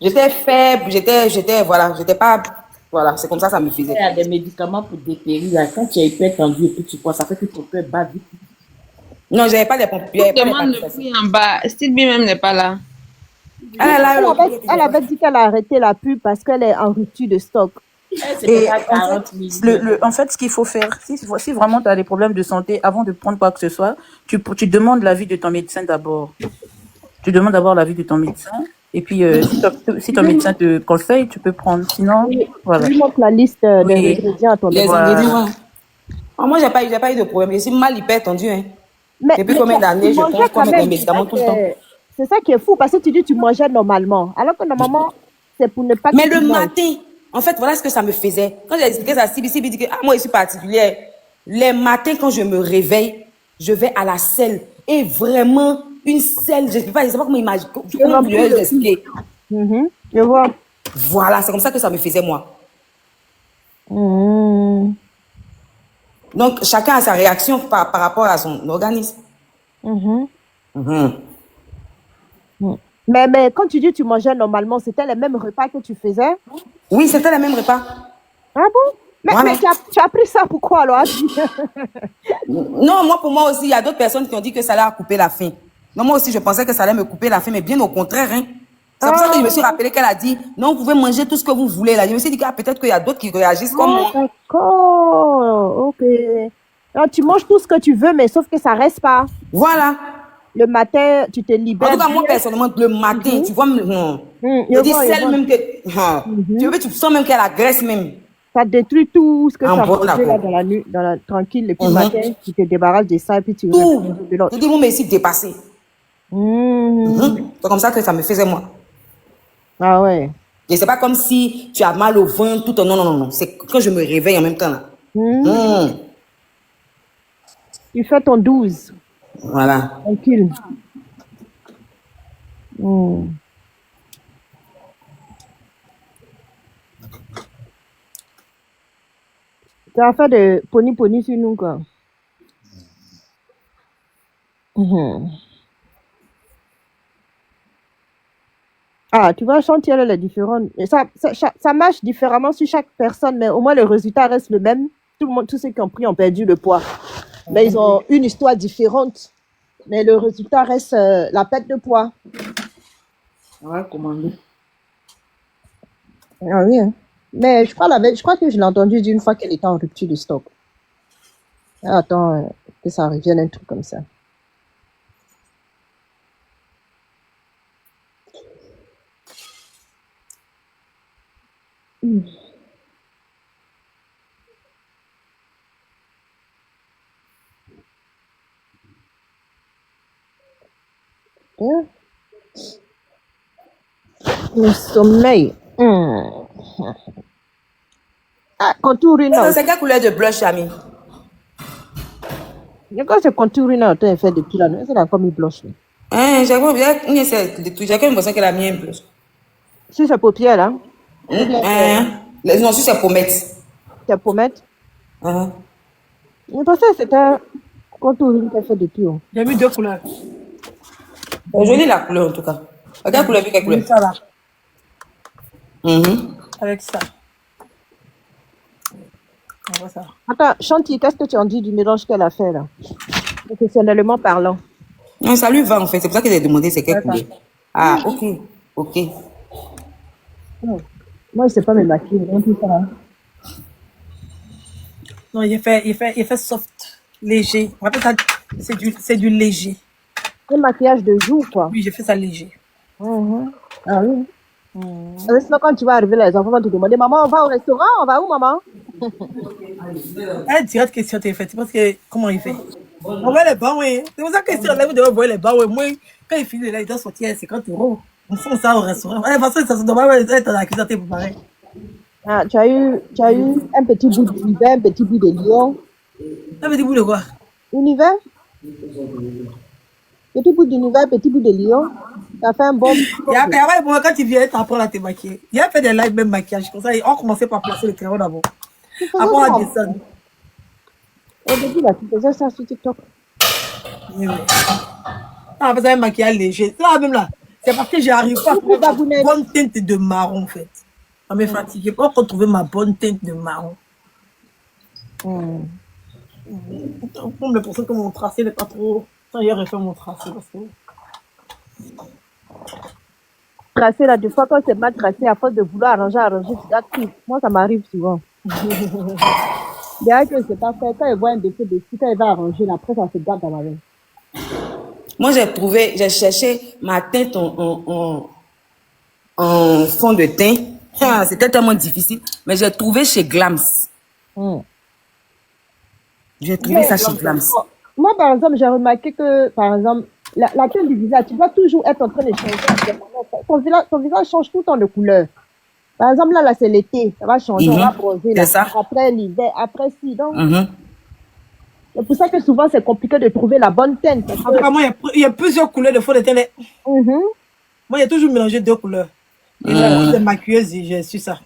J'étais faible, j'étais pas, voilà, c'est comme ça me faisait. Il y a des médicaments pour dépérir. Là. Quand tu es hyper tendu et puis tu crois, ça fait que ton cœur bat vite. Non, j'avais pas des pompes. Demande le prix en bas. Sylvie même n'est pas là. Elle avait dit qu'elle a arrêté la pub parce qu'elle est en rupture de stock. Et en fait, ce qu'il faut faire, si vraiment tu as des problèmes de santé, avant de prendre quoi que ce soit, tu demandes l'avis de ton médecin d'abord. Tu demandes d'abord l'avis de ton médecin. Et puis, si ton médecin te conseille, tu peux prendre. Sinon, voilà. Tu montres la liste des ingrédients à ton Les médecin. ingrédients. Oh, moi, j'ai pas eu de problème. Je suis mal hyper tendue, hein. Depuis combien d'années je mangeais prends quand comme même, des médicaments tout le temps. c'est ça qui est fou parce que tu dis que tu mangeais normalement. Alors que normalement, c'est pour ne pas Mais que le tu manges. matin, en fait, voilà ce que ça me faisait. Quand j'ai expliqué ça à Sibi, Sibi dit que moi, je suis particulière. Les matins, quand je me réveille, je vais à la selle. Et vraiment, une selle, je ne sais pas comment imaginer, comment remplis mieux de expliquer. Je vois. Voilà, c'est comme ça que ça me faisait, moi. Mhm. Donc, chacun a sa réaction par rapport à son organisme. Mhm. Mhm. Mais quand tu dis que tu mangeais normalement, c'était les mêmes repas que tu faisais? Oui, c'était le même repas. Ah bon? Mais Voilà. tu as pris ça pourquoi alors? Non, moi, pour moi aussi, il y a d'autres personnes qui ont dit que ça allait couper la faim. Non, moi aussi, je pensais que ça allait me couper la faim, mais bien au contraire. Hein. C'est pour ça que je me suis rappelé qu'elle a dit, non, vous pouvez manger tout ce que vous voulez. Là. Je me suis dit que peut-être qu'il y a d'autres qui réagissent comme moi. D'accord, ok. Alors, tu manges tout ce que tu veux, mais sauf que ça reste pas. Voilà. Le matin, tu te En libères. tout cas, moi, personnellement, le matin, tu vois, je dis celle même que, tu sens même qu'il y a la graisse même. Ça détruit tout ce que tu as bon, mangé là d'accord. dans la nuit, tranquille. Et puis le matin, tu te débarrasses de ça et puis tu Tout. reprends de l'autre. Je dis, moi, mais ici, dépassé. C'est comme ça que ça me faisait, moi. Ah ouais. Et c'est pas comme si tu as mal au ventre, tout. Non, non, non, non. C'est quand je me réveille en même temps, là. Tu fais ton 12. Voilà. Tranquille. Tu as fait de pony sur nous, quoi. Ah, tu vois, chantier, elle est différente. Et ça marche différemment sur chaque personne, mais au moins le résultat reste le même. Tout le monde, tous ceux qui ont pris ont perdu le poids. Mais ils ont une histoire différente. Mais le résultat reste la perte de poids. Ouais, commandé. Ah oui, hein. Mais je crois que je l'ai entendu d'une fois qu'elle était en rupture de stock. Ah, attends, que ça revienne un truc comme ça. Hein? Le sommeil. Ah, contourina. C'est quelle couleur de blush, ami? Quand c'est contourina, tu as fait depuis là, c'est encore mis blush. Hein, j'ai l'impression qu'elle a mis un blush. Sur ses paupières, là. Non, sur ses pommettes. Tes pommettes. Je pensais que c'était contourina que tu as fait depuis. J'ai mis 2 couleurs. C'est joli la couleur, en tout cas. Quelle couleur, quelle couleur? Ça là. Avec ça. On voit ça. Attends, Chanty, qu'est-ce que tu en dis du mélange qu'elle a fait là? Professionnellement parlant. Non, ça lui va en fait. C'est pour ça que j'ai demandé c'est quelle couleur. Ah, ok. Ok. Moi, je ne sais pas me maquiller. Tout ça, hein. Non, il fait soft, léger. On appelle ça, c'est du léger. Un maquillage de jour, quoi. Oui, j'ai fait ça léger. Ah oui. Sinon, quand tu vas arriver, les enfants vont te demander, maman, on va au restaurant, on va où, maman? Elle dirait question t'es faite. Parce que, comment il fait? On voit les bas, oui. C'est pour ça que si on lève, on voit les bas, oui. Moi, quand il finit là, il doit sortir 50 €. On sent ça au restaurant. Parce que ça se demande, elle est dans la cuisine, pour pareil. Ah, tu as eu un petit bout d'univers, un petit bout de lion. Un petit bout de quoi? Univers? Petit bout d'univers, petit bout de lion. Tu as fait un bon. Quand tu viens, tu apprends à te maquiller. Il a fait des lives, même maquillage. Comme ça, on commençait par placer le terreau d'abord. Après, on descend. Au début, là, tu faisais ça sur TikTok. Oui. Ah, parce que un maquillage léger. Là, même là, c'est parce que j'arrive pas à trouver ma bonne teinte de marron, en fait. Ça me fatigue. Pas encore trouver ma bonne teinte de marron. Comme les personnes que mon tracé n'est pas trop. J'ai refait mon tracé parce que. Tracé là, des fois, quand c'est mal tracé, à force de vouloir arranger, tu gardes tout. Moi, ça m'arrive souvent. Bien que c'est pas fait, quand il voit un défaut dessus, quand il va arranger, après, ça se garde dans ma main. Moi, j'ai cherché ma teinte en fond de teint. C'était tellement difficile, mais j'ai trouvé chez Glams. J'ai trouvé ça chez Glams. Moi, par exemple, j'ai remarqué que, par exemple, la teinte du visage, tu dois toujours être en train de changer. Ton visage change tout le temps de couleur. Par exemple, là, c'est l'été. Ça va changer, on va bronzer. Là. C'est ça. Après l'hiver, après si. Donc, Mhm. c'est pour ça que souvent, c'est compliqué de trouver la bonne teinte. Parce que... En tout cas, moi, il y a plusieurs couleurs de fond de teint. Mhm. Moi, il y a toujours mélangé 2 couleurs. Et là, c'est maquilleuse, j'ai su ça.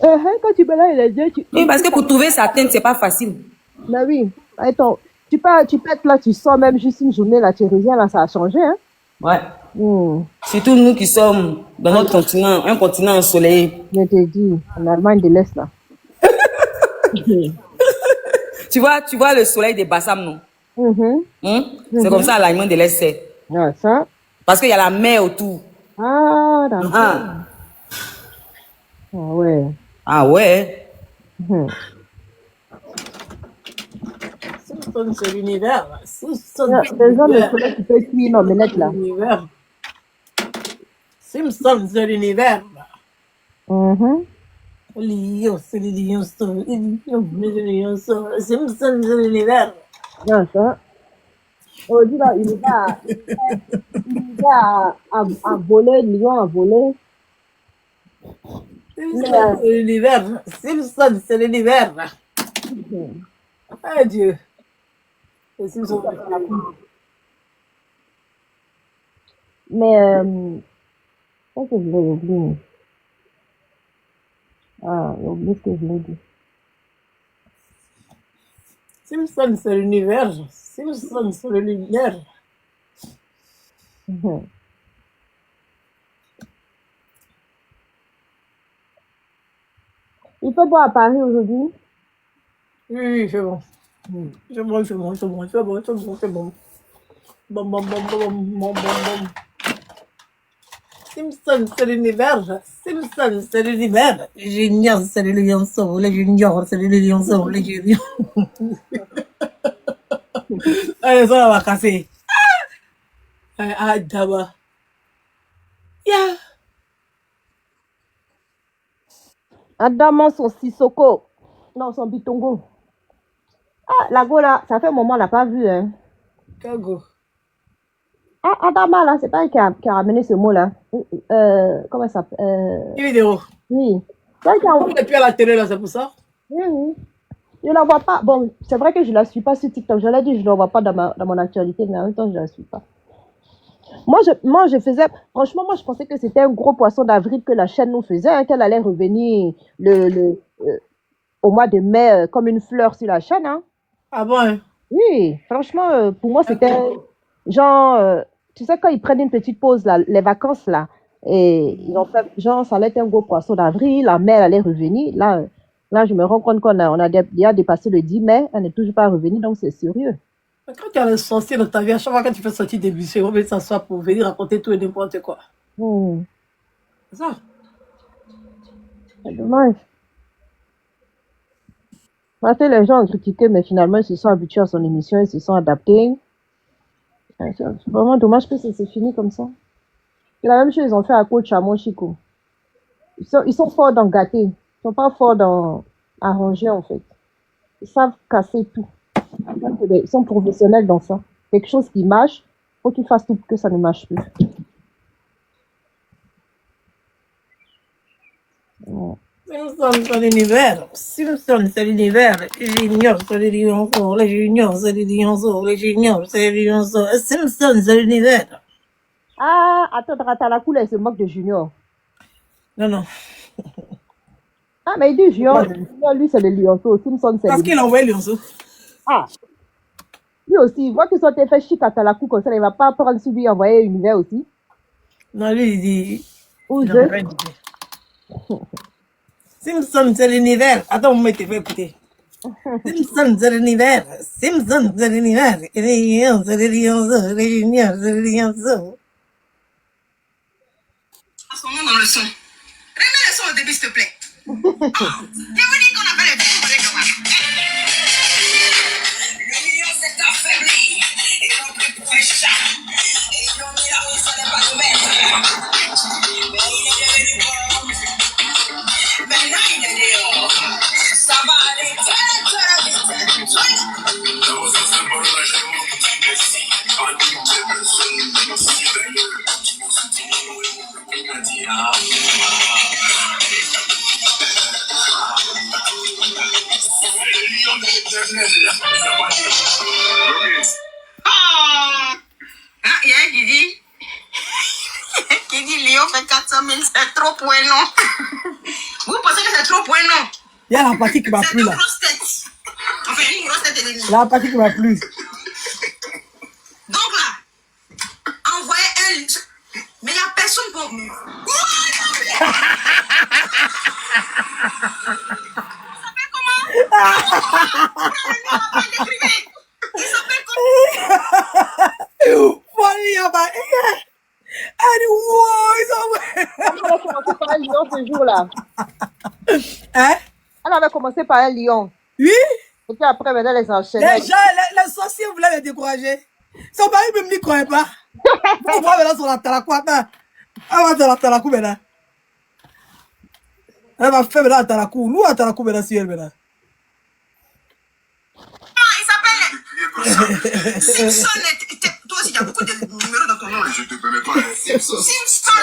Quand tu mélanges les deux, tu... Oui, parce que pour trouver sa teinte, c'est pas facile. Mais oui. Attends, tu peux être là, tu sors même juste une journée, là, tu reviens, là, ça a changé, hein. Ouais. Hmm. Surtout nous qui sommes dans notre continent, un continent ensoleillé. Je te dis, en Allemagne de l'Est, là. Tu vois le soleil des Bassam, non? Mhm. C'est comme ça l'Allemagne de l'Est, c'est. Ah, ça. Parce qu'il y a la mer autour. Ah, d'accord. Ah, Ah, ouais. ah ouais. Mhm. Simpson, c'est l'univers. Là. Simpson, Yeah, c'est les gens de l'univers. soleil, tu peux cuire l'omelette, là. L'univers. Simpson, c'est l'univers. Là. Mhm. Lyon, c'est Lyon, Simpson, c'est l'univers. Ah, ça. Aujourd'hui, là, il va à voler, Lyon à voler. Simpson, c'est l'univers. Simpson, c'est l'univers. Ah, Dieu. Et Simpson, Mais, qu'est-ce que je l'ai oublié? Ah, j'ai oublié ce que je l'ai dit. Simpson, c'est l'univers. Simpson, c'est l'univers. Mhm. Il fait beau à Paris aujourd'hui. Oui, c'est bon. C'est bon, c'est bon, c'est bon, c'est bon, c'est bon, c'est bon. Bom, bom, bom, bom, bom, bom, bom. Simpson, c'est l'univers. Simpson, c'est l'univers. Junior, c'est le lionceau. Le junior, c'est le lionceau. Le junior. Allez, ça va casser. Ah, d'abord. Yeah. Adamant son Sissoko. Non, son Bitongo. Ah, la go là, ça fait un moment, on l'a pas vu, hein. Kago. Ah, Adama là, c'est pas elle qui a ramené ce mot-là. Comment ça s'appelle? Une vidéo. Oui. C'est elle qui a... On est plus à la télé là, c'est pour ça. Oui, oui. Je la vois pas. Bon, c'est vrai que je la suis pas sur TikTok. Je l'ai dit, je la vois pas dans mon actualité, mais en même temps, je la suis pas. Moi, je faisais... Franchement, moi, je pensais que c'était un gros poisson d'avril que la chaîne nous faisait, hein, qu'elle allait revenir au mois de mai comme une fleur sur la chaîne, hein. Ah bon, hein? Oui, franchement, pour moi, c'était genre, tu sais, quand ils prennent une petite pause, là, les vacances, là, et ils ont fait, genre, ça allait être un gros poisson d'avril, la mer allait revenir. Là, je me rends compte qu'on a déjà dépassé le 10 mai, elle n'est toujours pas revenue, donc c'est sérieux. Quand tu as le sorcier dans ta vie, à chaque fois que tu fais sortir des bûchers, on veut s'asseoir pour venir raconter tout et n'importe quoi. C'est ça. C'est dommage. Parce que les gens ont critiqué, mais finalement, ils se sont habitués à son émission, ils se sont adaptés. C'est vraiment dommage que c'est fini comme ça. C'est la même chose, ils ont fait à coach à Moshiko. Ils sont forts dans gâter. Ils sont pas forts dans arranger, en fait. Ils savent casser tout. Ils sont professionnels dans ça. Quelque chose qui marche, faut qu'ils fassent tout pour que ça ne marche plus. Simpson, c'est l'univers. Simpson, c'est l'univers. Junior, c'est le lionceau. Le junior, c'est le lionceau. Le junior, c'est le lionceau. Simpson, c'est l'univers. Ah, attends, Ratalakou, là, il se moque de Junior. Non, non. Ah, mais il dit Junior, lui, c'est le lionceau. Simpson, c'est Parce qu'il a envoyé le lionceau. Ah, lui aussi, il voit qu'ils ont fait chic à Talakou comme ça, il va pas prendre sur lui envoyer univers aussi. Non, lui, il dit. Ou Il a envoyé l'univers. Simpson, c'est l'univers. Attends, on te fait écouter. Simpson, c'est l'univers. Simpson, c'est l'univers. Et les lions, c'est les lionceaux. Les juniors, c'est les lionceaux. Son nom dans le son. Remets le son au début, s'il te plaît. Je vous dis qu'on a fait les bons collègues. Le lion s'est affaibli. Et ils l'ont pris pour un chat. Et ils l'ont mis là où il fallait pas le mettre. Mais il est devenu bon. Maintenant il est dehors. Ça va aller très très vite. Il y a un qui dit Léo fait 400 000, c'est trop pour un nom. Vous pensez que c'est trop pour un nom? Il y a la partie qui m'a plu là. Grosse tête. Enfin, une grosse tête et demie. La partie qui m'a plu. Donc là, envoyez un. Mais il n'y a personne pour. Il s'appelle comment? Funny about it. And wow, Elle avait commencé par un lion ce jour-là. Hein? Elle avait commencé par un lion. Oui? Et puis après, maintenant, les enchaînait. Les gens, les sorciers voulaient les décourager. Son mari même n'y croyait pas. On va maintenant sur la talakou. Attends. Elle va sur la talakou maintenant. Elle va faire maintenant la talakou. Nous, la talakou maintenant, si elle maintenant. Il s'appelle Simpson. Toi aussi, il y a beaucoup de numéros dans ton nom. Je te permets pas. Simpson.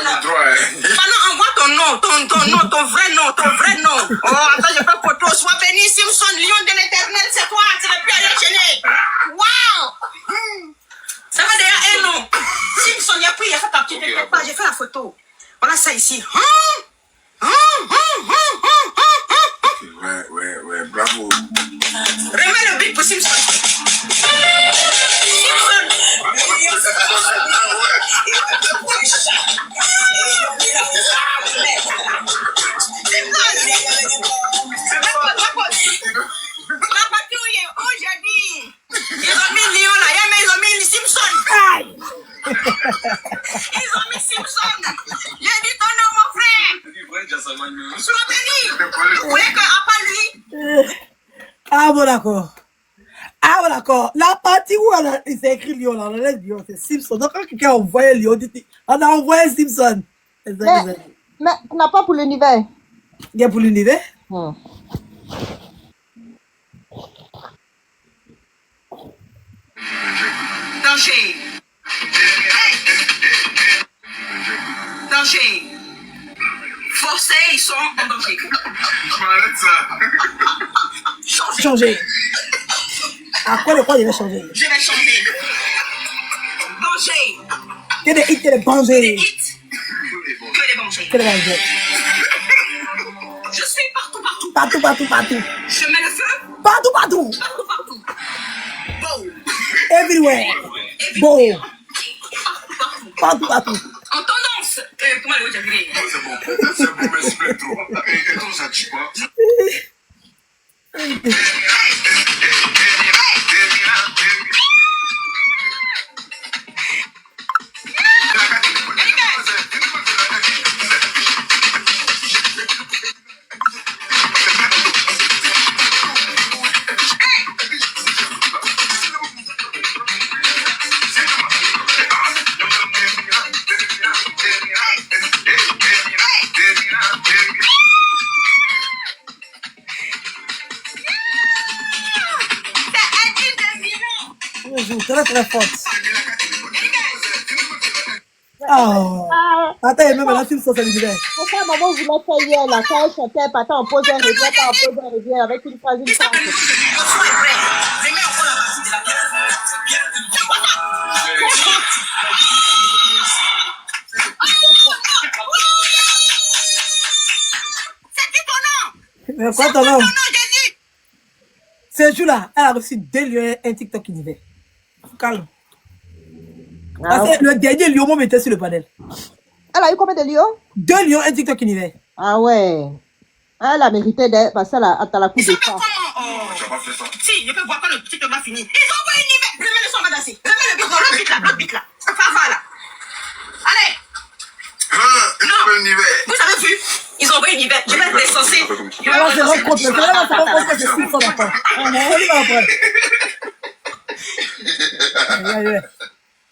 Maintenant, envoie ton nom, ton vrai nom, ton vrai nom. Oh, attends, j'ai pas photo. Sois béni, Simpson, lion de l'éternel, c'est toi. Tu n'as plus à enchaîner. Waouh! Ça va derrière un nom. Simpson, il a pris, il a fait ta petite page, j'ai fait la photo. Voilà ça ici. Ouais, bravo. Remets le beat pour Simpson. Ils ont mis Léon là, mais ils ont mis Simpson. Ils ont mis Simpson. J'ai dit ton nom, mon frère. Sois béni. Vous voyez qu'à part lui. Ah bon, d'accord. Ah bon, d'accord. La partie où il s'est écrit Lyon, là, on laisse Lyon, c'est Simpson. Donc quand quelqu'un a envoyé Lyon, on a envoyé Simpson. Mais tu n'as pas pour l'univers. Il y a pour l'univers? Danger. Danger. Forcés, ils sont en danger. Arrête ça. Changer. À quoi je vais changer? Je vais changer. Danger. Que des hits, que des bangers. Que les dangers. Que des bangers. Je suis partout. Partout. Je mets le feu. Partout. Beau. Everywhere. Beau. Partout. En tendance. Comment le dire? C'est bon, mais c'est trop. Et toi, ça tue pas. Très forte. Oh. Attends, même la film sur l'univers. Pourquoi maman voulait faire hier là, quand elle chantait, papa en pose un revient, avec une phrase, Le son est prêt. Remets encore la partie de la C'est qui ton nom? Mais quoi ton nom? Ce jour-là, elle a reçu 2 lions, un TikTok univers. Calme. Parce que le dernier lion m'était sur le panel. Elle a eu combien de lions? 2 lions, un TikTok univers. Ah ouais. Elle a mérité d'être parce qu'elle a la coupe de ça. Oh, tu n'as pas fait ça. Si, je peux voir quand le TikTok va finir. Ils ont envoyé une univers. Remets le son, va danser. Remets le beat, le beat là. Fafa là. Allez. Non. Vous avez vu? Ils ont envoyé une univers. Je vais être censé. Alors, c'est rencontre. C'est c'est Simpson après.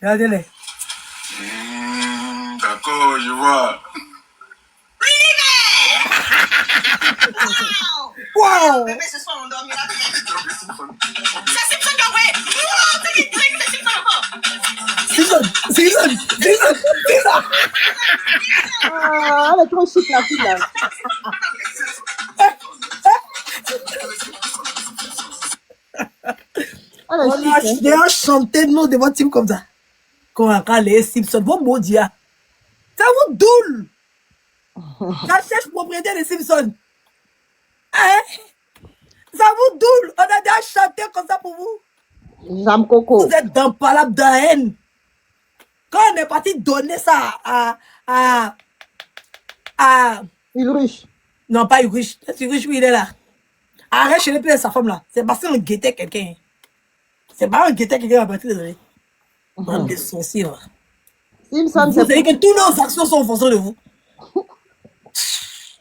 Regardez-les. D'accord, je vois. Wow! Bébé, ce soir, on dormira bien. C'est Simpson qui a envoyé. C'est Simpson encore. Simpson. Ah, elle est trop chic la fille là. Elle On est a chic, hein. déjà chanté nous devant type comme ça. Quand on a les Simpsons, vos mots dire. Ça vous doule. Ça cherche propriété des Simpsons. Hein? Ça vous doule. On a déjà chanté comme ça pour vous. Jam Coco. Vous êtes dans palabre de haine. Quand on est parti donner ça à Ulrich. non, pas Ulrich. Ulrich, oui, il est là. Arrête chez les pères de sa femme là. C'est parce qu'on guettait quelqu'un. C'est pas un guettait quelqu'un à partir de désolé. Bande de sorciers là. Simpson, Vous c'est savez que toutes nos actions sont en fonction de vous.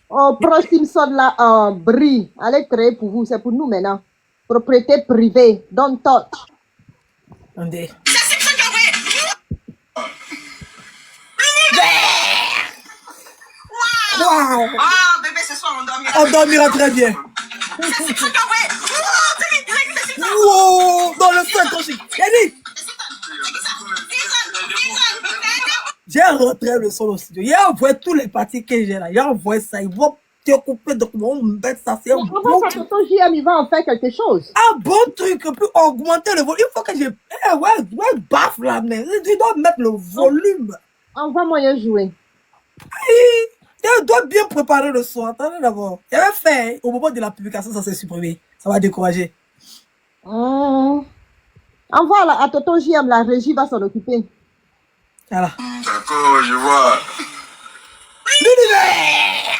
Oh, proche Simpson là, Brie. Allez créer pour vous, c'est pour nous maintenant. Propriété privée, don't touch. Attendez. Wow. Ah, bébé, ce soir, on dormira. On dormira très bien. C'est Simpson qui a envoyé. Wow. Dans le feu, ton chic. Yannick. J'ai rentré le son au studio. Il a envoyé tous les parties que j'ai là. Il a envoyé ça. Ils vont te couper. Donc, ils vont mettre ça. C'est un Mais bon avant ça, truc. tonton JM, il va en faire quelque chose. Un bon truc pour augmenter le volume. Il faut que j'ai. Ouais, baffe là, mais tu dois mettre le volume. Envoie-moi un jouet. Tu dois bien préparer le son. Attendez d'abord. Il avait fait, au moment de la publication, ça s'est supprimé. Ça va décourager. Envoie à tonton JM, la régie va s'en occuper. Voilà. D'accord, je vois. L'univers!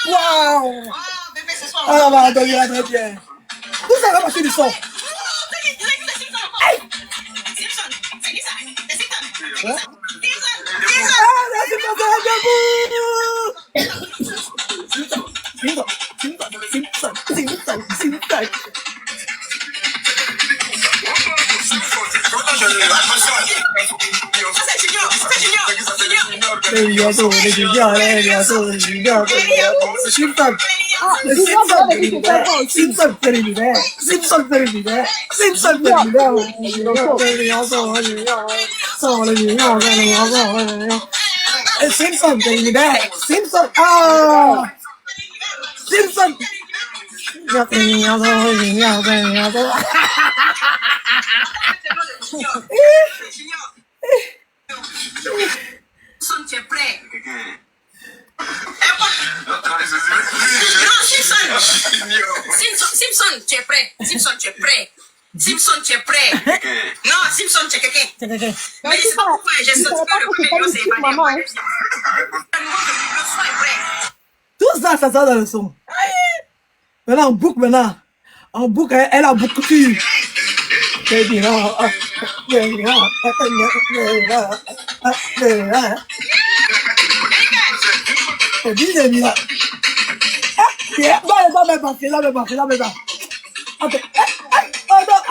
Waouh! Ah, bébé, ce soir, Ah, on va dormir très bien. Tout ça va passer du son. Simpson, c'est qui ça? C'est Simpson. Ah, là, c'est pas ça, Simpson. Simpson, tu es prêt? Simpson, tu es prêt? Simpson, tu es prêt? Simpson, tu es prêt? Non, Simpson, tu es quelqu'un. Mais je sais pas pourquoi j'ai senti que le premier vidéo s'est évanoui. Le son est prêt. Tout ça, ça sort dans le son. Maintenant, en boucle, maintenant. En boucle, elle a beaucoup de...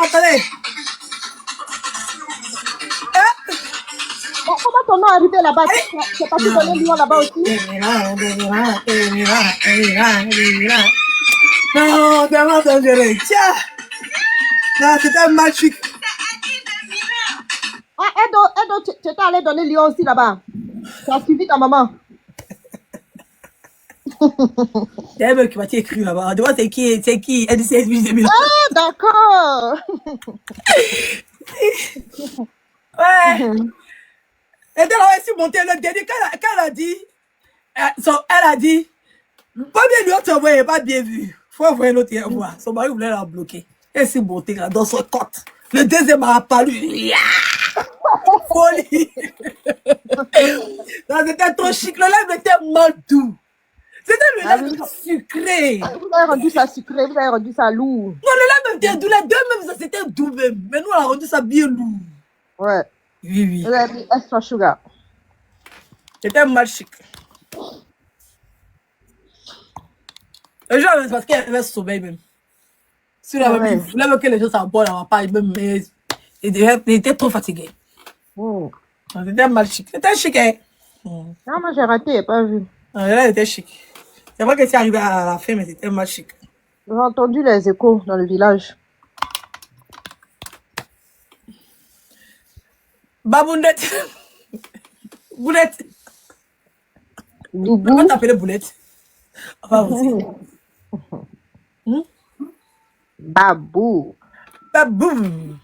Attendez. Bon, comment ton nom est arrivé là-bas? C'est pas tu donner Lyon là-bas aussi? Non, tellement dangereux. Tiens. Non, c'était magique. Ah, Edo, tu étais allé donner Lyon aussi là-bas. Tu as suivi ta maman. Il y a un mec qui m'a écrit là-bas. Demande c'est qui? Elle dit c'est lui, c'est lui. Ah, d'accord. Ouais. Et donc, elle s'est montée le dernier. Quand elle a dit, elle a dit, pas bien lui, tu envoies, pas bien vu. Faut envoyer l'autre hier voir. Son mari voulait la bloquer. Elle s'est montée là, dans son côte. Le deuxième a apparu. Folie. Non, c'était trop chic. Le lait était mal doux. C'était le lait sucré. Vous avez rendu ça sucré, vous avez rendu ça lourd. Non, le lait même était doux. Les deux même, c'était doux même. Mais nous, on a rendu ça bien lourd. Ouais. Oui, oui. Vous avez mis extra sugar. C'était mal chic. Le jour, c'est parce qu'elle avait sommeil même. Si elle avait vu, il voulait que les gens s'abordent, elle va pas même, mais il était trop fatigué. Oh. C'était mal chic. C'était chic, hein? Non, moi j'ai raté, j'ai pas vu. Là, il était chic. C'est vrai que c'est arrivé à la fin, mais c'était mal chic. J'ai entendu les échos dans le village. Babounette. Boulette. Boubou. Comment t'appelles Boulette? On va aussi. Babou. baboum.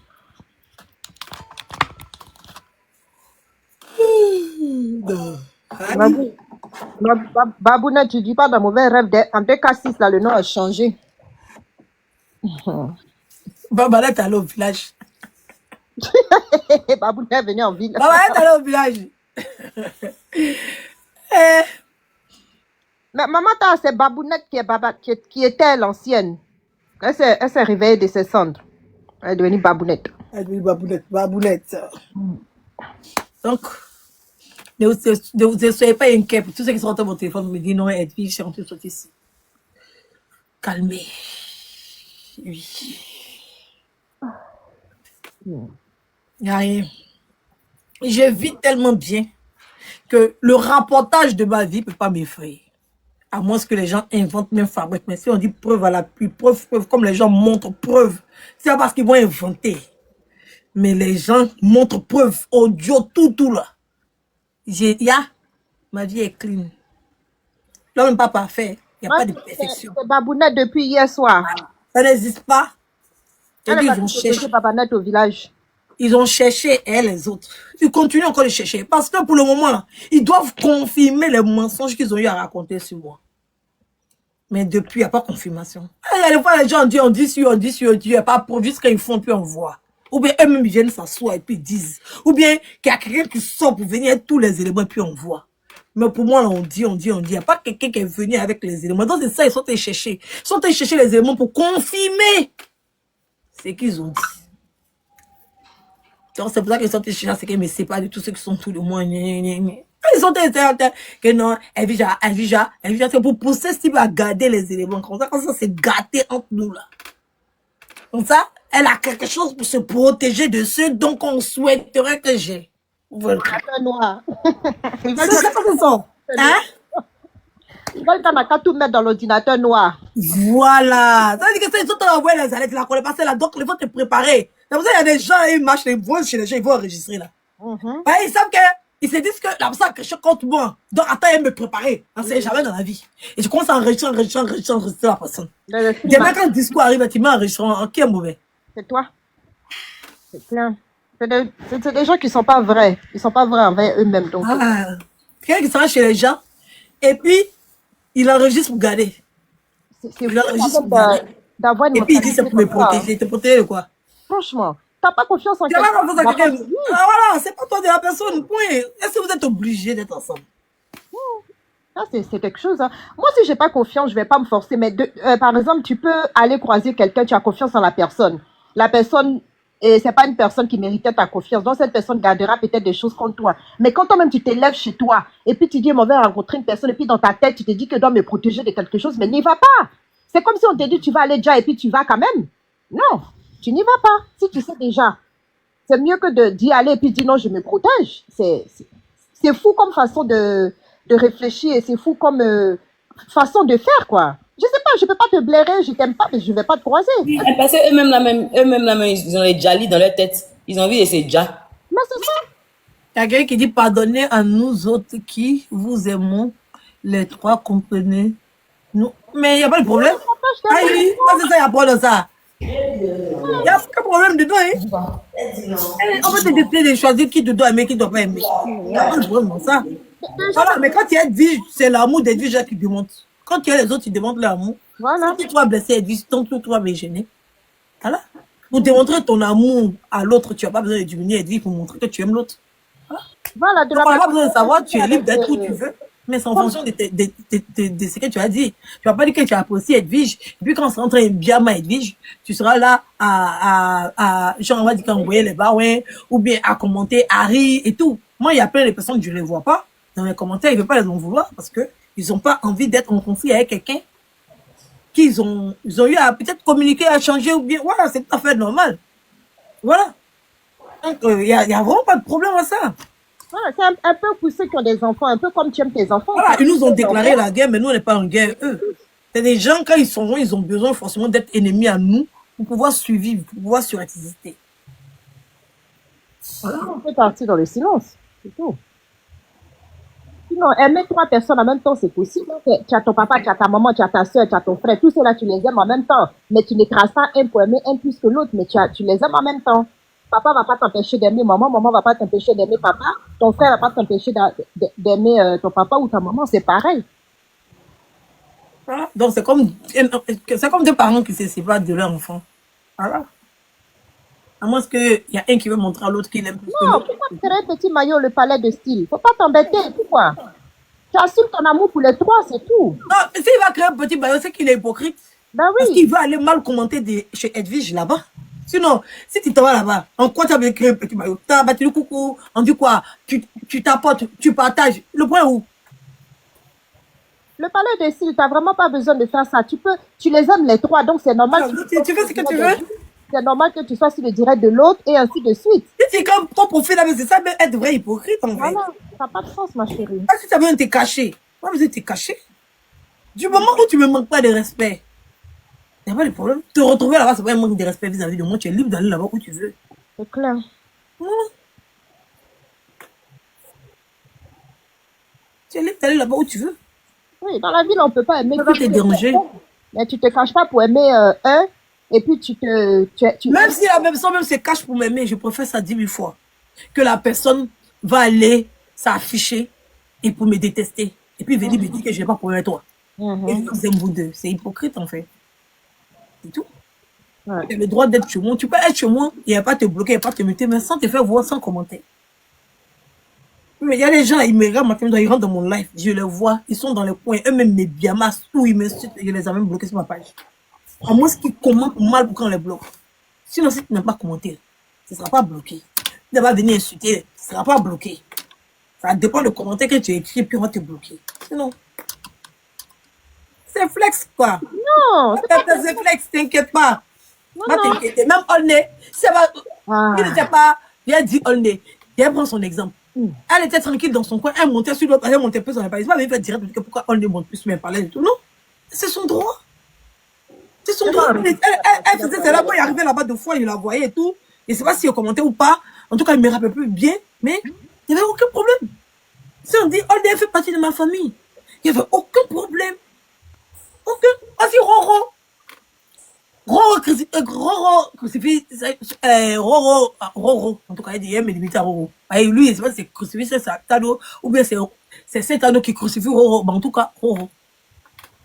Babouna, tu dis pas d'un mauvais rêve. En 2K6, là, le nom a changé. Babana est allé au village. Babouna est venu en ville. Babana est allé au village. Mais maman, c'est Babounette qui était l'ancienne. Elle s'est réveillée de ses cendres. Elle est devenue Babounette. Elle est devenue Babounette. Donc, ne soyez pas inquiets pour tous ceux qui sont rentrés mon téléphone. Me disent non, Edwige, je suis rentrée sortir ici. Calmez. Oui. Il n'y a rien. Je vis tellement bien que le rapportage de ma vie ne peut pas m'effrayer. À moins que les gens inventent, même fabriquent. Mais si on dit preuve à l'appui, preuve, comme les gens montrent preuve, c'est pas parce qu'ils vont inventer. Mais les gens montrent preuve, audio, tout là. Ma vie est clean. L'homme n'est pas parfait. Il n'y a pas de perfection. C'est Babounette depuis hier soir. Ça n'existe pas. Elle ils ont cherché Babounette au village. Ils ont cherché, et les autres. Ils continuent encore de chercher. Parce que pour le moment, là, ils doivent confirmer les mensonges qu'ils ont eu à raconter sur moi. Mais depuis, il n'y a pas confirmation. Il y a des fois, les gens on dit, il n'y a pas preuve, juste quand ils font, puis on voit. Ou bien eux-mêmes, ils viennent s'asseoir et puis ils disent. Ou bien qu'il y a quelqu'un qui sort pour venir avec tous les éléments et puis on voit. Mais pour moi, là, on dit. Il n'y a pas quelqu'un qui est venu avec les éléments. Donc c'est ça, ils sont allés chercher. Ils sont allés chercher les éléments pour confirmer ce qu'ils ont dit. Donc c'est pour ça qu'ils sont allés chercher ce qu'ils me séparent de tous ceux qui sont tout le monde. Ils sont allés que non, Elvija, c'est pour pousser ce type à garder les éléments. Comme ça c'est gâté entre nous là. Comme ça, elle a quelque chose pour se protéger de ceux dont on souhaiterait que j'ai. Voilà. Noir. C'est ça que ça. Hein? Ils veulent qu'à tout mettre dans l'ordinateur noir. Voilà. Ça veut dire que ils sont en envoyer les alertes là, qu'on est passé là, donc il faut te préparer. C'est pour ça qu'il y a des gens, ils marchent, ils vont chez les gens, ils vont enregistrer là. Ils savent que, ils se disent que la personne a quelque chose contre moi. Donc attends, elle me préparer. On ne sait jamais dans la vie. Et je commence à enregistrer la personne. Demain, quand le discours arrive, tu m'enregistres, qui est mauvais? C'est toi. C'est plein. C'est des gens qui ne sont pas vrais. Ils ne sont pas vrais envers eux-mêmes. Quelqu'un qui s'en chez les gens, et puis, il enregistre pour garder. Il enregistre pour garder. Et puis, il dit c'est pour me protéger. Te protéger de quoi? Franchement, tu n'as pas confiance en quelqu'un. Tu n'as pas confiance en quelqu'un. Voilà, c'est pas toi de la personne. Point. Est-ce que vous êtes obligés d'être ensemble? C'est quelque chose. Hein. Moi, si je n'ai pas confiance, je ne vais pas me forcer. Mais par exemple, tu peux aller croiser quelqu'un, tu as confiance en la personne. La personne, ce n'est pas une personne qui méritait ta confiance. Donc, cette personne gardera peut-être des choses contre toi. Mais quand toi-même, tu t'élèves chez toi, et puis tu dis, on va rencontrer une personne, et puis dans ta tête, tu te dis que je dois me protéger de quelque chose, mais n'y va pas. C'est comme si on te dit, tu vas aller déjà, et puis tu vas quand même. Non, tu n'y vas pas. Si tu sais déjà, c'est mieux que d'y aller, et puis dire, non, je me protège. C'est fou comme façon de réfléchir, et c'est fou comme façon de faire, quoi. Je sais pas, je peux pas te blairer, je t'aime pas, mais je vais pas te croiser. Oui, parce qu'eux-mêmes, ils ont les jalis dans leur tête. Ils ont envie de ces djas. Mais c'est ça. Il y a quelqu'un qui dit, pardonnez à nous autres qui vous aimons, les trois, comprenez. Nous. Mais il n'y a pas de problème. Ah oui, c'est ça, il y a pas de ça. Il n'y a aucun problème dedans. Hein. On va te décider de choisir qui te doit aimer, qui ne doit pas aimer. Il n'y a pas de problème dans ça. Voilà, mais quand tu es Edwige, c'est l'amour d'Edwige qui demande. Quand tu as les autres, ils demandent l'amour. Voilà. Si tu vas blesser Edwige, donc tu vas me gêner. Voilà. Pour démontrer ton amour à l'autre, tu n'as pas besoin de diminuer Edwige pour montrer que tu aimes l'autre. Voilà. Donc, on n'a pas besoin de savoir, tu es libre d'être où tu veux. Mais c'est en fonction de ce que tu as dit. Tu vas pas dire que tu as apprécié Edwige. Et puis quand on se rentre bien à Edwige, tu seras là genre on va dire qu'envoyer les bas, ouais, ou bien à commenter, à rire et tout. Moi, il y a plein de personnes que je ne les vois pas. Dans les commentaires, ils ne veulent pas les en vouloir parce que ils n'ont pas envie d'être en conflit avec quelqu'un qu'ils ont eu à peut-être communiquer, à changer ou bien, voilà, c'est tout à fait normal. Voilà. Donc, il y a vraiment pas de problème à ça. Voilà, c'est un peu pour ceux qui ont des enfants, un peu comme tu aimes tes enfants. Voilà, ils nous ont déclaré la guerre, mais nous, on n'est pas en guerre, eux. C'est des gens, quand ils sont loin, ils ont besoin forcément d'être ennemis à nous pour pouvoir survivre, pour pouvoir surexister. Voilà. On fait partie dans le silence, c'est tout. Sinon, aimer 3 personnes en même temps, c'est possible. Tu as ton papa, tu as ta maman, tu as ta soeur, tu as ton frère. Tous ceux-là, tu les aimes en même temps. Mais tu n'écrases pas un pour aimer un plus que l'autre, mais tu les aimes en même temps. Papa va pas t'empêcher d'aimer maman, maman va pas t'empêcher d'aimer papa, ton frère va pas t'empêcher d'aimer ton papa ou ta maman, c'est pareil. Voilà. Donc, c'est comme deux parents qui se séparent de leur enfant. Voilà. À moins qu'il y a un qui veut montrer à l'autre qu'il aime plus que Non, l'autre. pourquoi tu serais un petit maillot, le palais de style? Faut pas t'embêter, pourquoi? Tu assumes ton amour pour les 3, c'est tout. Non, mais s'il va créer un petit baillot, c'est qu'il est hypocrite. Ben Parce oui. qu'il va aller mal commenter chez Edwige là-bas. Sinon, si tu t'en vas là-bas, en quoi tu as créé un petit maillot? Tu as battu le coucou, on dit quoi? Tu t'apportes, tu partages. Le point où? Le palais de style, tu n'as vraiment pas besoin de faire ça. Tu les aimes les 3, donc c'est normal. Alors, tu fais ce que tu veux. C'est normal que tu sois sur le direct de l'autre et ainsi de suite. Si c'est comme ton profil là, c'est ça, mais être vrai hypocrite en fait. Voilà, ça n'a pas de sens, ma chérie. Ah, si tu as besoin de te cacher, pas besoin de te cacher. Du moment où tu ne me manques pas de respect, il n'y a pas de problème. Te retrouver là-bas, c'est pas un manque de respect vis-à-vis de moi. Tu es libre d'aller là-bas où tu veux. C'est clair. Tu es libre d'aller là-bas où tu veux. Oui, dans la ville, on ne peut pas aimer. Ça va te déranger. Mais tu ne te caches pas pour aimer un, et puis Même si la personne même se cache pour m'aimer, je préfère ça 10 000 fois. Que la personne va aller s'afficher et pour me détester. Et puis venir me dire que je n'ai pas pour toi. Et je vous aime vous deux. C'est hypocrite en fait. C'est tout. Ouais. Tu as le droit d'être chez moi. Tu peux être chez moi et pas te bloquer, et pas te mettre, mais sans te faire voir, sans commenter. Mais il y a des gens, ils me regardent maintenant, ils rentrent dans mon live, je les vois, ils sont dans les coins, eux-mêmes me biamassent, tout, ils m'insultent, et je les ai même bloqués sur ma page. À moins qu'ils commentent mal pour qu'on les bloque. Sinon, si tu n'as pas commenté, ce ne sera pas bloqué. Tu ne vas pas venir insulter, ce ne sera pas bloqué. Ça dépend du commentaire que tu écris, puis on va te bloquer. Sinon, c'est flex, quoi. Non, C'est flex, t'inquiète pas. Non, Pas non. t'inquiéter. Même Olney, si Ah. il n'était pas, il a dit Olney, il prend son exemple. Elle était tranquille dans son coin, elle montait sur l'autre, elle montait plus sur la palais. Il va venir faire direct pourquoi Olney monte plus sur mes palais et tout. Non, c'est son droit. C'est son droit. Elle faisait ça là-bas, il arrivait là-bas 2 fois, il la voyait et tout. Je ne sais pas s'il a commenté ou pas. En tout cas, il ne me rappelle plus bien, mais il n'y avait aucun problème. Si on dit Olney fait partie de ma famille, il n'y avait aucun problème. Aucun. Vas-y, Roro. Roro crucifix, Roro, en tout cas, il dit, il aime limiter à Roro. Et lui, je sais pas si c'est crucifix, c'est Satano, ou bien c'est Satano qui crucifie Roro, mais en tout cas, Roro.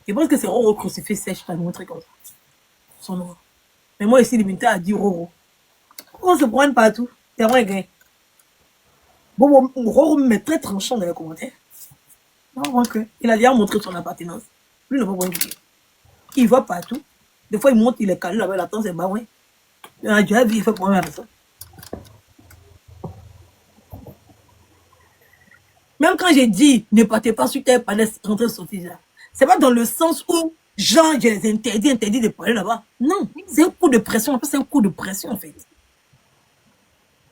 Je pense que c'est Roro crucifix sèche, je vais te montrer comme ça. Son nom. Mais moi, ici, limité a dit Roro. On se prend partout, c'est vrai, gars. Bon, Roro me met très tranchant dans les commentaires. Non, il a déjà montré son appartenance. Lui, il n'a pas besoin de dire. Il va partout. Des fois, il monte, il est calé là-bas, il attend, c'est bah ouais. Il a déjà vu, il fait problème avec ça. Même quand j'ai dit, ne partez pas sur terre, pas rentrer sortir là. C'est pas dans le sens où, genre, je les interdis de parler là-bas. Non, c'est un coup de pression. C'est un coup de pression, en fait.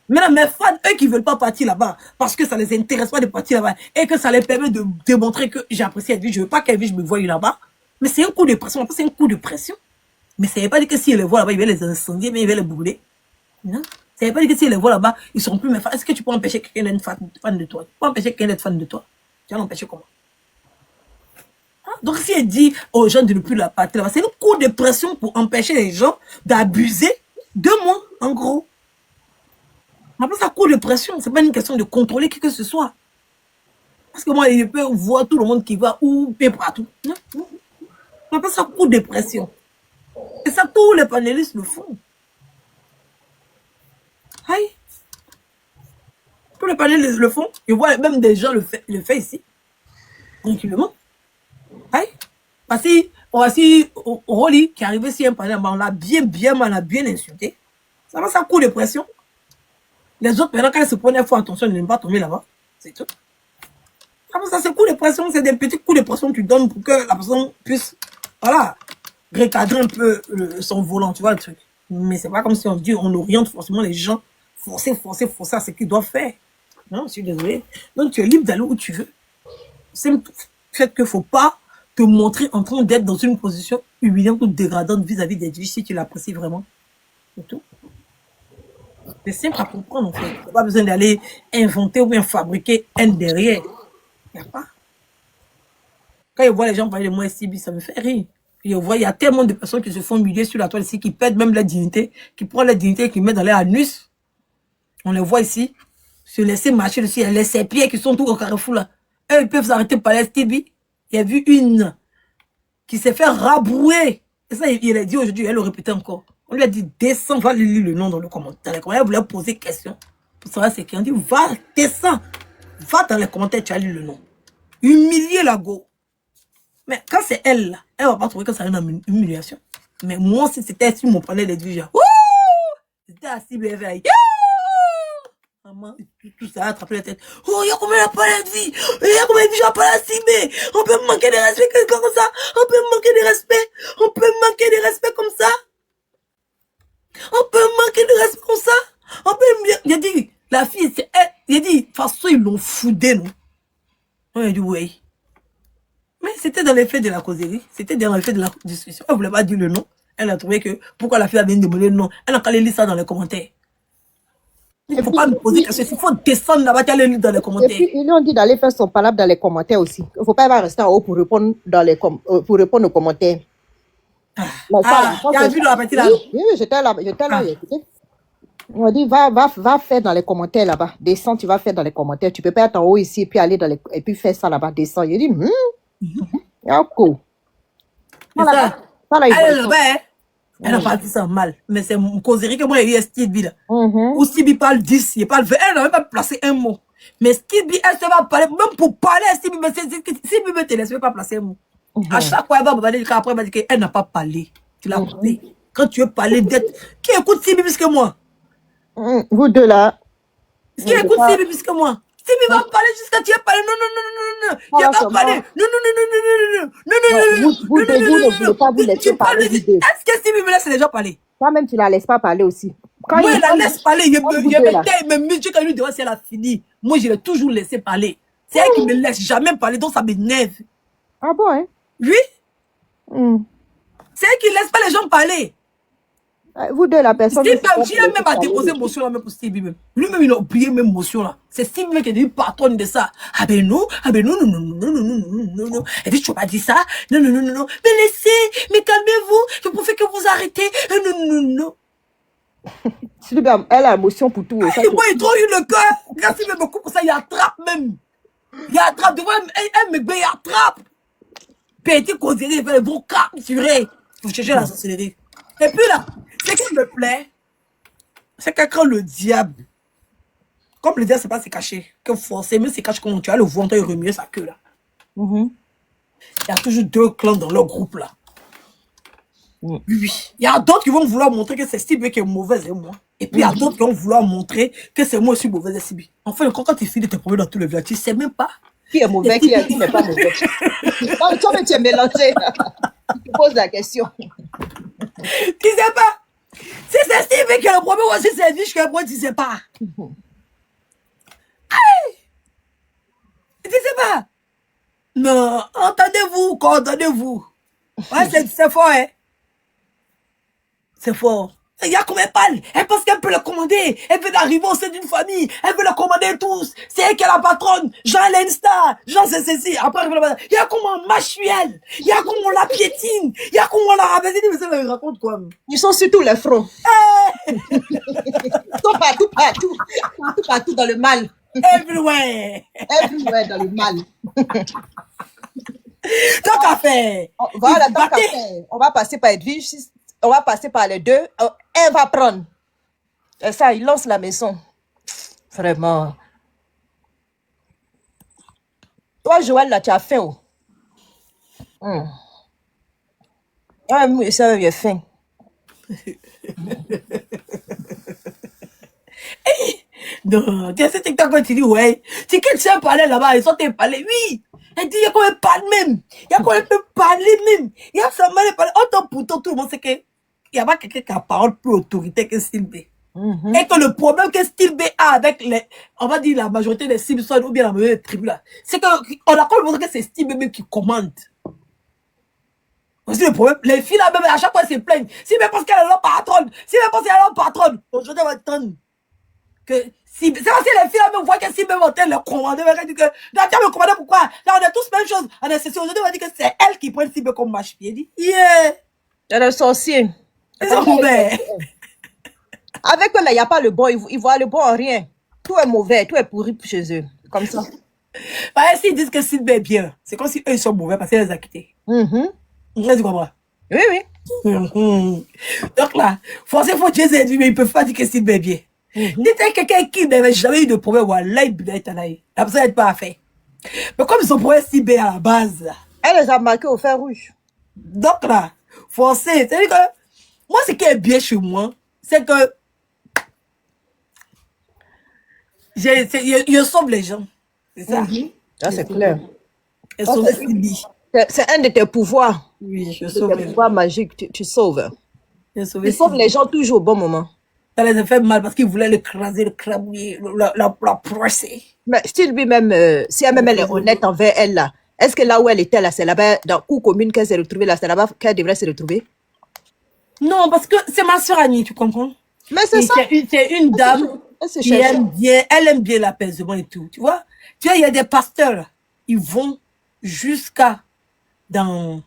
Maintenant, mes fans, eux qui veulent pas partir là-bas, parce que ça les intéresse pas de partir là-bas, et que ça les permet de démontrer que j'apprécie Edwige, je veux pas qu'Edwige me voie là-bas. Mais c'est un coup de pression. C'est un coup de pression. Mais ça ne veut pas dire que s'ils les voient là-bas, ils vont les incendier, mais ils vont les brûler. Non. Ça ne veut pas dire que s'ils les voient là-bas, ils ne seront plus mes fans. Est-ce que tu peux empêcher quelqu'un d'être fan de toi? Tu peux empêcher quelqu'un d'être fan de toi? Tu vas l'empêcher comment? Hein? Donc si elle dit aux gens de ne plus la partir là-bas, c'est un coup de pression pour empêcher les gens d'abuser de moi, en gros. On appelle ça coup de pression. Ce n'est pas une question de contrôler qui que ce soit. Parce que moi, je peux voir tout le monde qui va ou partout. Non. On appelle ça coup de pression. Et ça, tous les panélistes le font. Aïe. Tous les panélistes le font. Je vois même des gens le fait ici. Tranquillement. Aïe. Parce que, voici Rolly qui est arrivé ici un panel, on l'a bien insulté. Ça va, ça coup de pression. Les autres, maintenant, quand ils se prenaient, il faut attention de ne pas tomber là-bas. C'est tout. Ça, c'est coup de pression. C'est des petits coups de pression que tu donnes pour que la personne puisse, voilà, recadrer un peu son volant, tu vois le truc. Mais c'est pas comme si on dit, on oriente forcément les gens, forcer à ce qu'ils doivent faire. Non, je suis désolé. Donc tu es libre d'aller où tu veux. C'est le fait qu'il ne faut pas te montrer en train d'être dans une position humiliante ou dégradante vis-à-vis des juges si tu l'apprécies vraiment. C'est tout. C'est simple à comprendre en fait. Il n'y a pas besoin d'aller inventer ou bien fabriquer un derrière. Il n'y a pas. Quand je vois les gens parler de moi Sibi, ça me fait rire. Je vois, il y a tellement de personnes qui se font humilier sur la toile ici, qui perdent même la dignité, qui prennent la dignité et qui mettent dans leur anus. On les voit ici, se laisser marcher dessus. Il y a les serpiers qui sont tous au carrefour là. Eux, ils peuvent s'arrêter par les Stevie. Il y a vu une qui s'est fait rabrouer. Et ça, il a dit aujourd'hui, elle le répétait encore. On lui a dit, descends, va lire le nom dans le commentaire. Dans les commentaires, elle voulait poser question. Pour savoir c'est qui. On dit, va, descends. Va dans les commentaires, tu as lu le nom. Humilier la go. Mais quand c'est elle, là, elle va pas trouver que ça est une humiliation. Mais moi, si c'était sur mon panel d'Edwige, c'était assis, BFA. Maman, tout ça a attrapé la tête. Oh, il y a combien de panel de vie? Il y a combien de vie, j'en parle à Sibé? On peut manquer de respect comme ça? On peut manquer de respect? On peut manquer de respect comme ça? On peut manquer de respect comme ça? On peut... Il a dit, la fille, c'est elle. Il a dit, de toute façon, ils l'ont foudé, non? On a dit, oui. Mais c'était dans l'effet de la causerie. C'était dans l'effet de la discussion. Elle ne voulait pas dire le nom. Elle a trouvé que, pourquoi la fille a bien demandé le nom? Elle a qu'à aller lire ça dans les commentaires. Il ne faut pas me poser question. Il faut descendre là-bas, tu aller lire dans les commentaires. Et puis, ils lui ont dit d'aller faire son palabre dans les commentaires aussi. Il ne faut pas rester en haut pour répondre, pour répondre aux commentaires. Tu as vu la partie là? Oui, j'étais là, j'ai écouté. On a dit, va faire dans les commentaires là-bas. Descends, tu vas faire dans les commentaires. Tu ne peux pas être en haut ici et puis aller dans les, et puis faire ça là-bas. Descends. Il dit, cool. Elle a pas dit ça mal. Mais c'est une causerie que moi, il y a Stevie là. Ou Stevie parle 10, il parle 20. Elle n'a même pas placé un mot. Mais Stevie, elle se va parler, même pour parler à Stevie, mais Stevie ne te laisse pas placer un mot. À chaque fois, elle va me parler, après, elle va dire qu'elle n'a pas parlé. Tu l'as coupé. Quand tu veux parler d'être. Qui écoute Stevie plus que moi? Vous deux là. Qui écoute Stevie plus que moi? Stevie va parler jusqu'à tu as parlé. Non. Il n'a pas parlé. Non. Vous deux, vous ne voulez pas vous laisser parler. Est-ce que Stevie me laisse les gens parler? Toi-même, tu ne la laisses pas parler aussi. Moi, je la laisse parler. Il me dit quand lui devant si elle a fini. Moi, je l'ai toujours laissé parler. C'est elle qui me laisse jamais parler, donc ça m'énerve. Ah bon, hein? Oui. C'est elle qui ne laisse pas les gens parler. Vous deux, la personne... J'ai même à déposer motion là même pour Stevie même. Lui-même, il a oublié même motion là. C'est Stevie qui est devenu patronne de ça. Ah ben non. Et puis tu vas pas dire ça. Non. Mais laissez, mais calmez-vous. Je préfère que vous arrêtez. Non. Elle a émotion pour tout. Moi, il trouve le cœur. Quand Stevie me coupe pour ça, il attrape même. Il attrape. Devant elle me il attrape. Petit causerie, il fait le bon capturé. Vous cherchez la sorcellerie. Et puis là, ce qui me plaît, c'est que quand le diable, comme le diable, c'est pas se cacher, que forcément se cache quand tu as le ventre et remuer sa queue là. Il y a toujours deux clans dans leur groupe là. Oui. Il y a d'autres qui vont vouloir montrer que c'est Stevie qui est mauvaise et moi. Et puis il y a d'autres qui vont vouloir montrer que c'est moi aussi mauvaise et Stevie. Enfin, quand tu finis tes problèmes dans tous les villages, tu sais même pas. Qui est mauvais, qui n'est pas mauvais. Toi, tu es mélangé. Tu poses la question. Tu sais pas. Si c'est Stevie qui est le problème, ou si c'est Edwige qui est le problème, tu sais pas. Tu sais pas. Non, entendez-vous, coordonnez-vous. Ouais, c'est fort, hein. C'est fort. Il y a combien de parle? Elle pense qu'elle peut le commander. Elle veut arriver au sein d'une famille. Elle veut le commander tous. C'est elle qui est la patronne. Jean Lensta. Jean c'est ceci. Après, il y a comment Machuel. Il y a comment la piétine. Il y a comment la rabaissine. Mais ça me raconte quoi? Ils sont sur tous les fronts. Ils sont partout dans le mal. Everywhere. Everywhere dans le mal. Tant qu'à faire. Voilà, tant qu'à faire. On va passer par Edwige. On va passer par les deux. Elle va prendre. Et ça, il lance la maison. Vraiment. Toi, Joël, là, tu as faim. Ah, moi, ça, j'ai faim. Non, tu sais, TikTok, quand tu dis, ouais, c'est qu'elle sait parler là-bas, ils sont parler, oui. Elle dit, il y a qu'on parle même. Il y a qu'on peut parler même. Il y a ça mal parler. Autant pourtant, tout le monde sait qu'il n'y a pas quelqu'un qui a parole plus autorité que Style B. Et que le problème que Style B a avec on va dire la majorité des Simpsons ou bien la majorité des tribus là, c'est qu'on a quand même que c'est Style B même qui commande. Aussi le problème, les filles là même à chaque fois elles se plaignent. Si même parce qu'elle est leur patronne, si même parce qu'elle est leur patronne, aujourd'hui elle va attendre. que si c'est aussi les filles là me voient que si même hôtel le commander, elle dit que non, tu as me commandé pourquoi? Là on est tous même chose. On est ceci aujourd'hui, on va dire que c'est elle qui prend le cible comme marche pied. Dit yeah. Il y a le sorcier. Ils sont mauvais. Avec eux là, il n'y a pas le bon, ils voient le bon en rien. Tout est mauvais, tout est pourri chez eux. Comme ça. S'ils disent que Sylvie est bien, c'est comme si eux ils sont mauvais parce qu'elle les a quittés. Là, tu comprends? Oui, oui. Donc là, forcément, faut Dieu dit, mais ils ne peuvent pas dire que Sylvie est bien. Dites quelqu'un qui n'avait jamais eu de problème, voilà, il n'a besoin d'être pas à faire. Mais comme ils sont pour Sylvie à la base, là, Elle les a marqués au fer rouge. donc là, forcé, c'est-à-dire que moi, ce qui est bien chez moi, c'est que je sauve les gens. C'est ça. Ça, c'est clair. Je sauve Sylvie. C'est un de tes pouvoirs. Oui, je De sauve tes pouvoirs magiques, tu sauves. Je sauve Tu sauves les gens toujours au bon moment. Ça les a fait mal parce qu'ils voulaient l'écraser, le crabouiller, la presser. Mais style lui-même, si elle-même elle est honnête envers elle là, est-ce que là où elle était là, c'est là-bas, dans cour commune qu'elle s'est retrouvée là, c'est là-bas qu'elle devrait se retrouver? Non, parce que c'est ma soeur Annie, tu comprends? Mais c'est ça. C'est une dame qui aime bien, elle aime bien l'apaisement et tout, tu vois? Tu vois, il y a des pasteurs, là, ils vont jusqu'à dans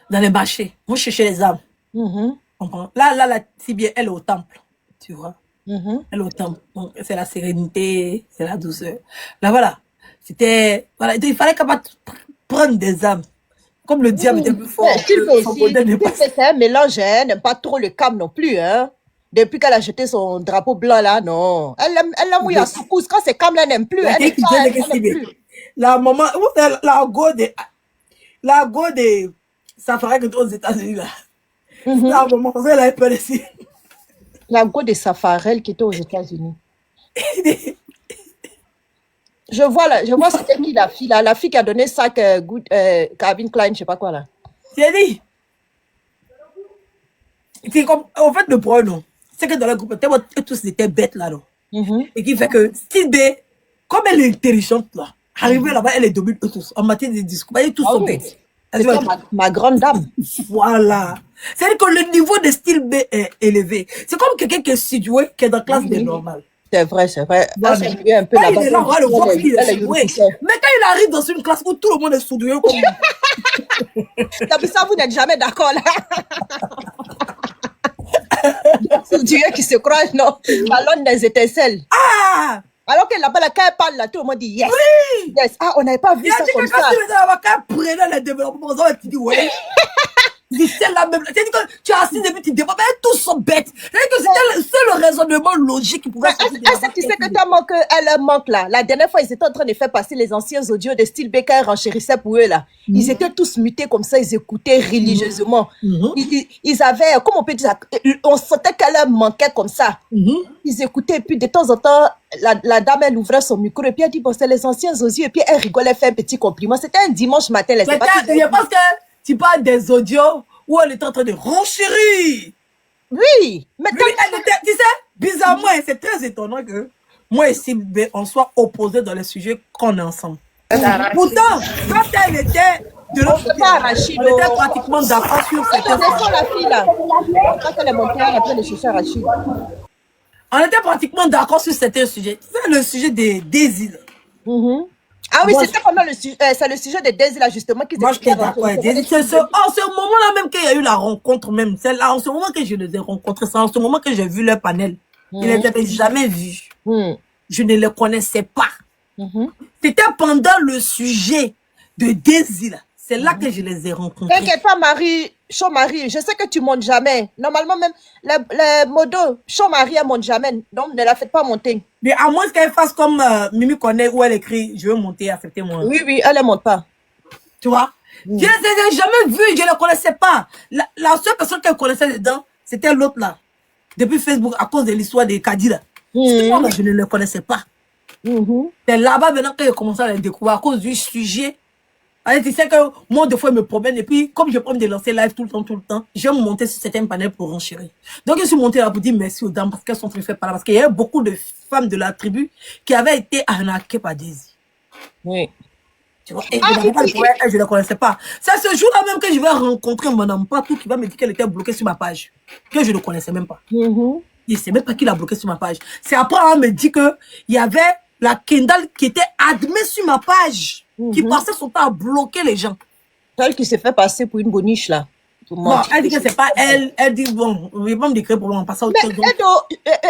les marchés, vont chercher les âmes. Comprends? Là, si bien, elle est au temple, tu vois? Elle est au temple. Donc, c'est la sérénité, c'est la douceur. Là, voilà. Voilà, il fallait capable prendre des âmes. Comme le diable était plus fort. C'est un mélange, hein, n'aime pas trop le calme non plus, hein. Depuis qu'elle a jeté son drapeau blanc là, non. Elle l'a mouillé à secousse. Quand c'est calme, elle n'aime plus. Elle n'aime plus. La maman, la go de Safari qui est aux États-Unis là. La maman, elle a peur ici. La go de Safarel qui était aux États-Unis. Je vois c'était qui la fille là, la fille qui a donné ça Calvin Klein, je sais pas quoi là. J'ai dit. C'est comme, en fait, le problème, c'est que dans le groupe, tous étaient bêtes là, non. Et qui fait que, Style B, comme elle est intelligente là, arrivée là-bas, elle est domine eux tous, en matière de discours, ils tous sont bêtes. C'est ma grande dame. Voilà. C'est-à-dire que le niveau de Style B est élevé. C'est comme quelqu'un qui est situé, qui est dans la classe des normales. C'est vrai, c'est vrai. Voilà. Elle un peu là, il est là, on va le voir qu'il est soudoué. Mais quand il arrive dans une classe où tout le monde est soudoué, comme ça, vous n'êtes jamais d'accord là. Dieu qui se croit, non. Ballon des étincelles. Ah! Alors que là-bas, quand elle parle là, tout le monde dit yes. Oui! Yes. Ah, on n'avait pas vu ça comme ça. Quand elle prenait les développements, tu dis ouais. C'est la même. C'est-à-dire que tu as assis depuis tu développes, mais tous sont bêtes. C'est-à-dire que c'est le raisonnement logique qui pouvait sortir. Est-ce que tu sais que elle manque là? La dernière fois, ils étaient en train de faire passer les anciens audios de Style B quand elle renchérissaient pour eux là. Ils étaient tous mutés comme ça, ils écoutaient religieusement. Ils avaient, comment on peut dire, on sentait qu'elle leur manquait comme ça. Ils écoutaient, et puis de temps en temps, la dame, elle ouvrait son micro, et puis elle dit, bon, c'est les anciens audios, et puis elle rigolait, fait un petit compliment. C'était un dimanche matin. Je pense que tu parles des audios où elle était en train de renchérir. Oui, mais tu sais, bizarrement, c'est très étonnant que moi et Sylvie, on soit opposés dans les sujets qu'on est ensemble. Pourtant, quand elle était de l'autre côté, on était pratiquement d'accord sur certains sujets. La fille là, quand elle est montée, elle a de chercher Rachid. On était pratiquement d'accord sur certains sujets. C'est le sujet des désirs. Ah oui, c'était pendant le sujet, c'est le sujet des désirs là justement qui. Moi, je suis d'accord. C'est ce moment-là même qu'il y a eu la rencontre même. C'est là, en ce moment que je les ai rencontrés, c'est en ce moment que j'ai vu leur panel. Je ne les avais jamais vus. Je ne les connaissais pas. C'était pendant le sujet de désir. C'est là que je les ai rencontrés. T'inquiète pas, Marie, Marie, je sais que tu montes jamais. Normalement, même les modos, Marie, elle monte jamais. Donc, ne la faites pas monter. Mais à moins qu'elle fasse comme Mimi connaît où elle écrit, je veux monter, acceptez-moi. Oui, elle ne monte pas. Tu vois? Je ne les ai jamais vus, je ne les connaissais pas. La seule personne qu'elle connaissait dedans, c'était l'autre là. Depuis Facebook, à cause de l'histoire de Kadira. Je ne le connaissais pas. C'est là-bas maintenant que j'ai commencé à les découvrir à cause du sujet. Alors, tu sais que moi, des fois, je me promène et puis, comme je prends de lancer live tout le temps, je vais me monter sur certains panels pour renchérir. Donc, je suis montée là pour dire merci aux dames parce qu'elles sont très faites par là. Parce qu'il y avait beaucoup de femmes de la tribu qui avaient été arnaquées par Daisy. Oui. Tu vois, et je ne la connaissais pas. C'est ce jour-là même que je vais rencontrer Madame Patou qui va me dire qu'elle était bloquée sur ma page. Que je ne connaissais même pas. Je ne sais même pas qui l'a bloqué sur ma page. C'est après, on me dit qu'il y avait la Kendall qui était admise sur ma page, qui passait son temps à bloquer les gens. Celle qui s'est fait passer pour une boniche, là. Bon, elle dit que c'est pas elle. Elle dit, bon, je vais pas me décrire pour en passer à autre chose.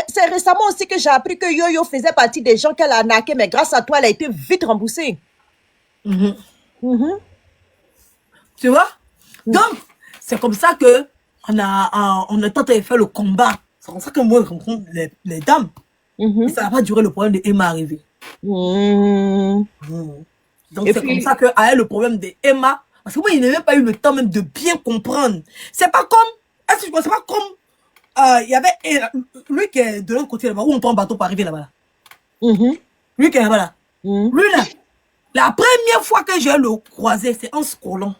C'est récemment aussi que j'ai appris que Yo-Yo faisait partie des gens qu'elle a arnaqués, mais grâce à toi, elle a été vite remboursée. Tu vois? Donc, c'est comme ça que on a tenté de faire le combat. C'est comme ça que moi, je rencontre les dames. Et ça n'a pas duré le problème de Emma arrivé. Donc, c'est comme ça qu'à elle, le problème de Emma, parce que moi, il n'avait pas eu le temps même de bien comprendre. C'est pas comme, c'est pas comme, il y avait lui qui est de l'autre côté là-bas, où on prend un bateau pour arriver là-bas. Lui qui est là-bas là. Lui là, la première fois que je le croisé, c'est en scrollant.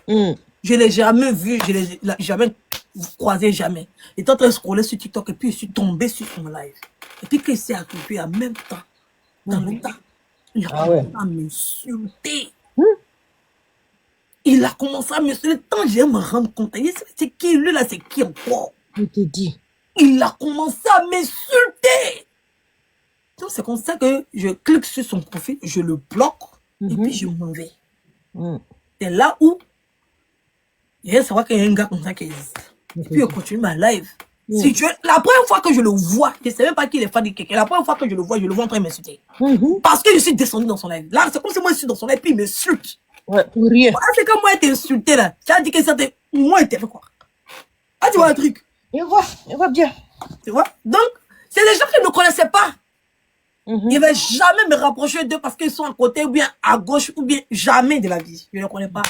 Je ne l'ai jamais vu, je ne l'ai jamais croisé, jamais. Il était en train de scroller sur TikTok et puis je suis tombé sur son live. Et puis qu'il s'est accroupi en même temps, dans le temps, il a commencé à m'insulter. Il a commencé à m'insulter. Tant que j'ai me rendre compte, c'est qui, lui là, c'est qui encore? Je te dis. Il a commencé à m'insulter. Donc c'est comme ça que je clique sur son profil, je le bloque et puis je m'en vais. C'est là où il y a savoir qu'il y a un gars comme ça qui existe. Et puis je continue ma live. Si la première fois que je le vois, je ne sais même pas qui est fan de quelqu'un, la première fois que je le vois en train de m'insulter. Parce que je suis descendu dans son live. Là, c'est comme si moi je suis dans son live, puis il m'insulte. Ouais, pour rien. C'est comme moi, il t'a insulté là. Tu as dit que c'était. Moi, il t'a fait quoi? Ah, tu vois un truc? Je vois bien. Tu vois? Donc, c'est des gens qui ne connaissaient pas. Je ne vais jamais me rapprocher d'eux parce qu'ils sont à côté, ou bien à gauche, ou bien jamais de la vie. Je ne les connais pas.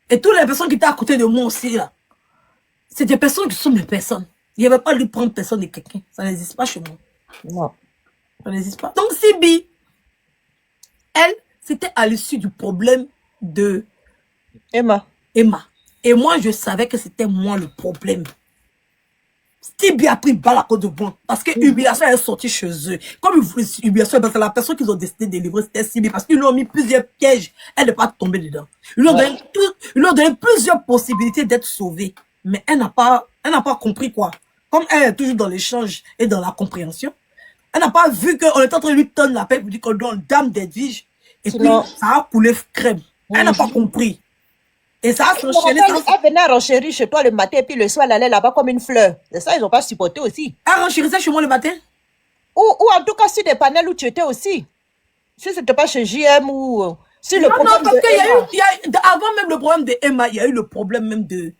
Et toutes les personnes qui étaient à côté de moi aussi, là, c'est des personnes qui sont mes personnes. Je ne vais pas lui prendre personne de quelqu'un. Ça n'existe pas chez moi. Non. Ça n'existe pas. Donc, Sibi, elle, c'était à l'issue du problème de Emma. Et moi, je savais que c'était moi le problème. Stevie a pris balle à cause de moi. Parce que Humiliation est sortie chez eux. Comme Humiliation, parce que la personne qu'ils ont décidé de délivrer, c'était Stevie. Parce qu'ils lui ont mis plusieurs pièges. Elle n'est pas tombée dedans. Ils lui ont donné plusieurs possibilités d'être sauvée. Mais elle n'a pas compris quoi. Comme elle est toujours dans l'échange et dans la compréhension, elle n'a pas vu qu'on est en train de lui tendre la paix pour dire qu'on donne dame d'Edwige. Et puis, ça a coulé crème. Elle n'a pas compris. Et ça a s'enchaîné. Elle venait renchérir chez toi le matin et puis le soir, elle allait là-bas comme une fleur. C'est ça, ils n'ont pas supporté aussi. Elle renchérissait chez moi le matin? Ou en tout cas sur des panels où tu étais aussi. Si ce n'était pas chez JM ou... Si le non, parce qu'il y a avant même le problème de Emma, il y a eu le problème même de...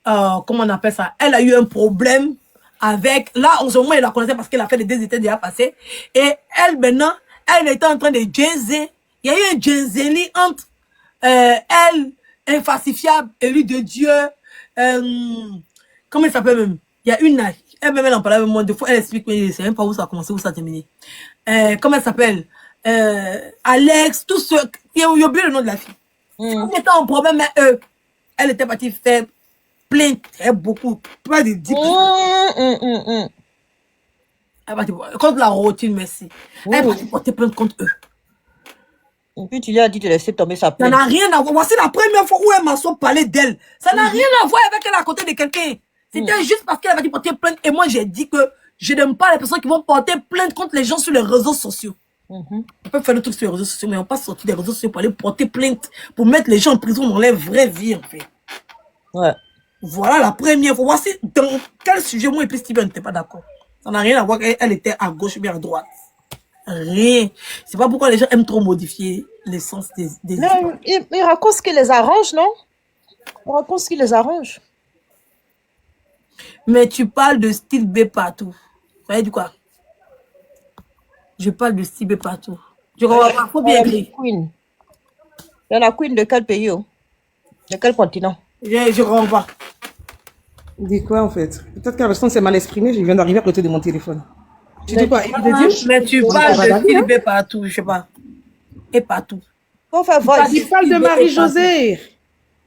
comment on appelle ça? Elle a eu un problème avec... Là, en ce moment, elle la connaissait parce qu'elle a fait les 2 étés déjà passés. Et elle, maintenant, elle était en train de jazzer. Il y a eu un jazzeli entre elle... Infalsifiable, élu de Dieu, comment elle s'appelle même? Il y a une, elle-même, elle en parlait avec moi 2 fois, elle explique, mais je ne sais même pas où ça a commencé, où ça a terminé. Comment elle s'appelle? Alex, tous ceux, il y a oublié le nom de la fille. Quand elle était en problème, mais elle était partie faire plainte, beaucoup, pas de 10 Elle est partie contre la routine, merci. Elle est partie porter plainte contre eux. Et puis tu lui as dit de laisser tomber sa plainte. Ça n'a rien à voir. Voici la première fois où elle m'a parlé d'elle. Ça n'a rien à voir avec elle à côté de quelqu'un. C'était juste parce qu'elle avait porter plainte. Et moi, j'ai dit que je n'aime pas les personnes qui vont porter plainte contre les gens sur les réseaux sociaux. On peut faire le truc sur les réseaux sociaux, mais on ne peut pas sortir des réseaux sociaux pour aller porter plainte, pour mettre les gens en prison dans leur vraie vie, en fait. Ouais. Voilà la première fois. Voici dans quel sujet moi et puis Steven n'étaient pas d'accord. Ça n'a rien à voir qu'elle était à gauche ou bien à droite. Rien. C'est pas pourquoi les gens aiment trop modifier l'essence des histoires. Ils racontent ce qui les arrange, non? Ils racontent ce qui les arrange. Mais tu parles de style B partout. Vous voyez du quoi? Je parle de style B partout. Je comprends pas. Faut bien écrire. Queen. Il y a la queen de quel pays? Oh? De quel continent? Je comprends pas. Dis quoi en fait? Peut-être que la personne s'est mal exprimée, je viens d'arriver à côté de mon téléphone. Tu dis quoi? Mais tu parles de style B partout, je sais pas. Et partout. Faut faire voir. Tu parles de Marie-Josée.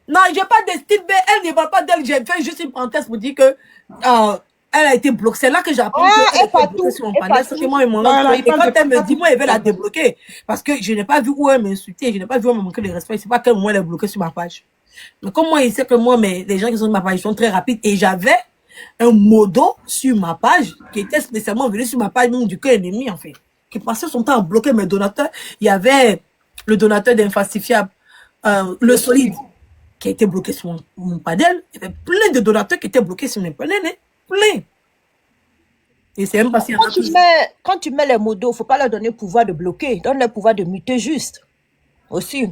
Non, je parle de style B. Elle ne parle pas d'elle. J'ai fait juste une parenthèse pour dire que elle a été bloquée. C'est là que j'ai appris qu'elle a été bloquée sur mon panel. Et quand elle me dit, moi, elle veut la débloquer. Parce que je n'ai pas vu où elle m'insultait. Je n'ai pas vu où elle me manquait de respect. C'est pas qu'elle est bloquée sur ma page. Mais comme moi, il sait que moi, mais les gens qui sont sur ma page sont très rapides. Et j'avais un modo sur ma page, qui était spécialement venu sur ma page, même du cœur ennemi, en fait, qui passait son temps à bloquer mes donateurs. Il y avait le donateur d'Infastifiable, le solide, qui a été bloqué sur mon panel. Il y avait plein de donateurs qui étaient bloqués sur mes panels, hein, plein. Et c'est même passé Quand tu mets les modos, il ne faut pas leur donner le pouvoir de bloquer. Donne le pouvoir de muter juste. Aussi.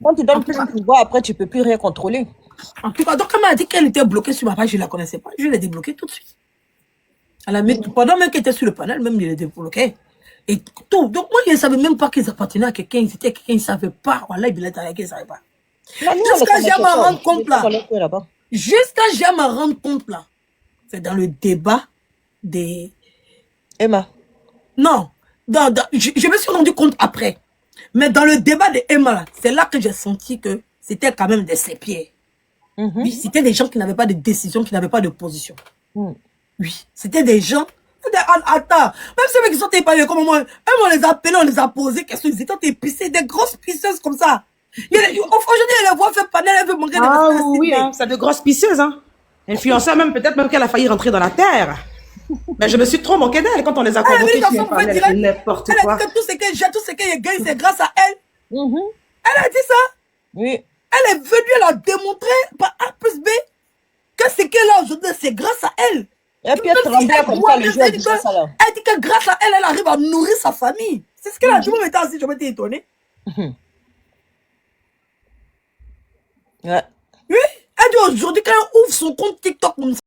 Quand tu donnes plus de pouvoir, après, tu ne peux plus rien contrôler. En tout cas, donc, quand elle m'a dit qu'elle était bloquée sur ma page, je ne la connaissais pas. Je l'ai débloquée tout de suite. Pendant même qu'elle était sur le panel, même, je l'ai débloquée. Et tout. Donc, moi, je ne savais même pas qu'ils appartenaient à quelqu'un. Ils étaient à quelqu'un, ils ne savaient pas. Voilà, ils étaient avec, ils ne savaient pas. Jusqu'à j'ai me rendre compte là. Jusqu'à j'ai me rendre compte là. C'est dans le débat des... Emma. Non. Je me suis rendu compte après. Mais dans le débat de Emma, c'est là que j'ai senti que c'était quand même des sépiers. Oui, c'était des gens qui n'avaient pas de décision, qui n'avaient pas de position. Oui, c'était des gens... Attends, même ceux qui sont épargnés comme moi, on les a appelés, on les a posés, qu'est-ce qu'ils étaient épicés, des grosses pisseuses comme ça. Aujourd'hui, elle les voit faire panel, elle veut manquer de Ah oui, hein, c'est de grosses pisseuses, hein. Influenceurs même, peut-être même qu'elle a failli rentrer dans la terre. Mais je me suis trop moqué d'elle quand on les a convoqués sur un panel, n'importe quoi. Elle a dit que tout ce qu'elle gagne, c'est grâce à elle. Elle a dit ça. Oui. Elle est venue, elle a démontré par A plus B que ce qu'elle a aujourd'hui, c'est grâce à elle. Et puis elle tremblait comme ça, les gens disent ça là. Elle dit que grâce à elle, elle arrive à nourrir sa famille. C'est ce qu'elle a dit. Moi, j'étais assis, je m'étais étonné. Ouais. Oui, elle dit aujourd'hui, quand elle ouvre son compte TikTok comme ça,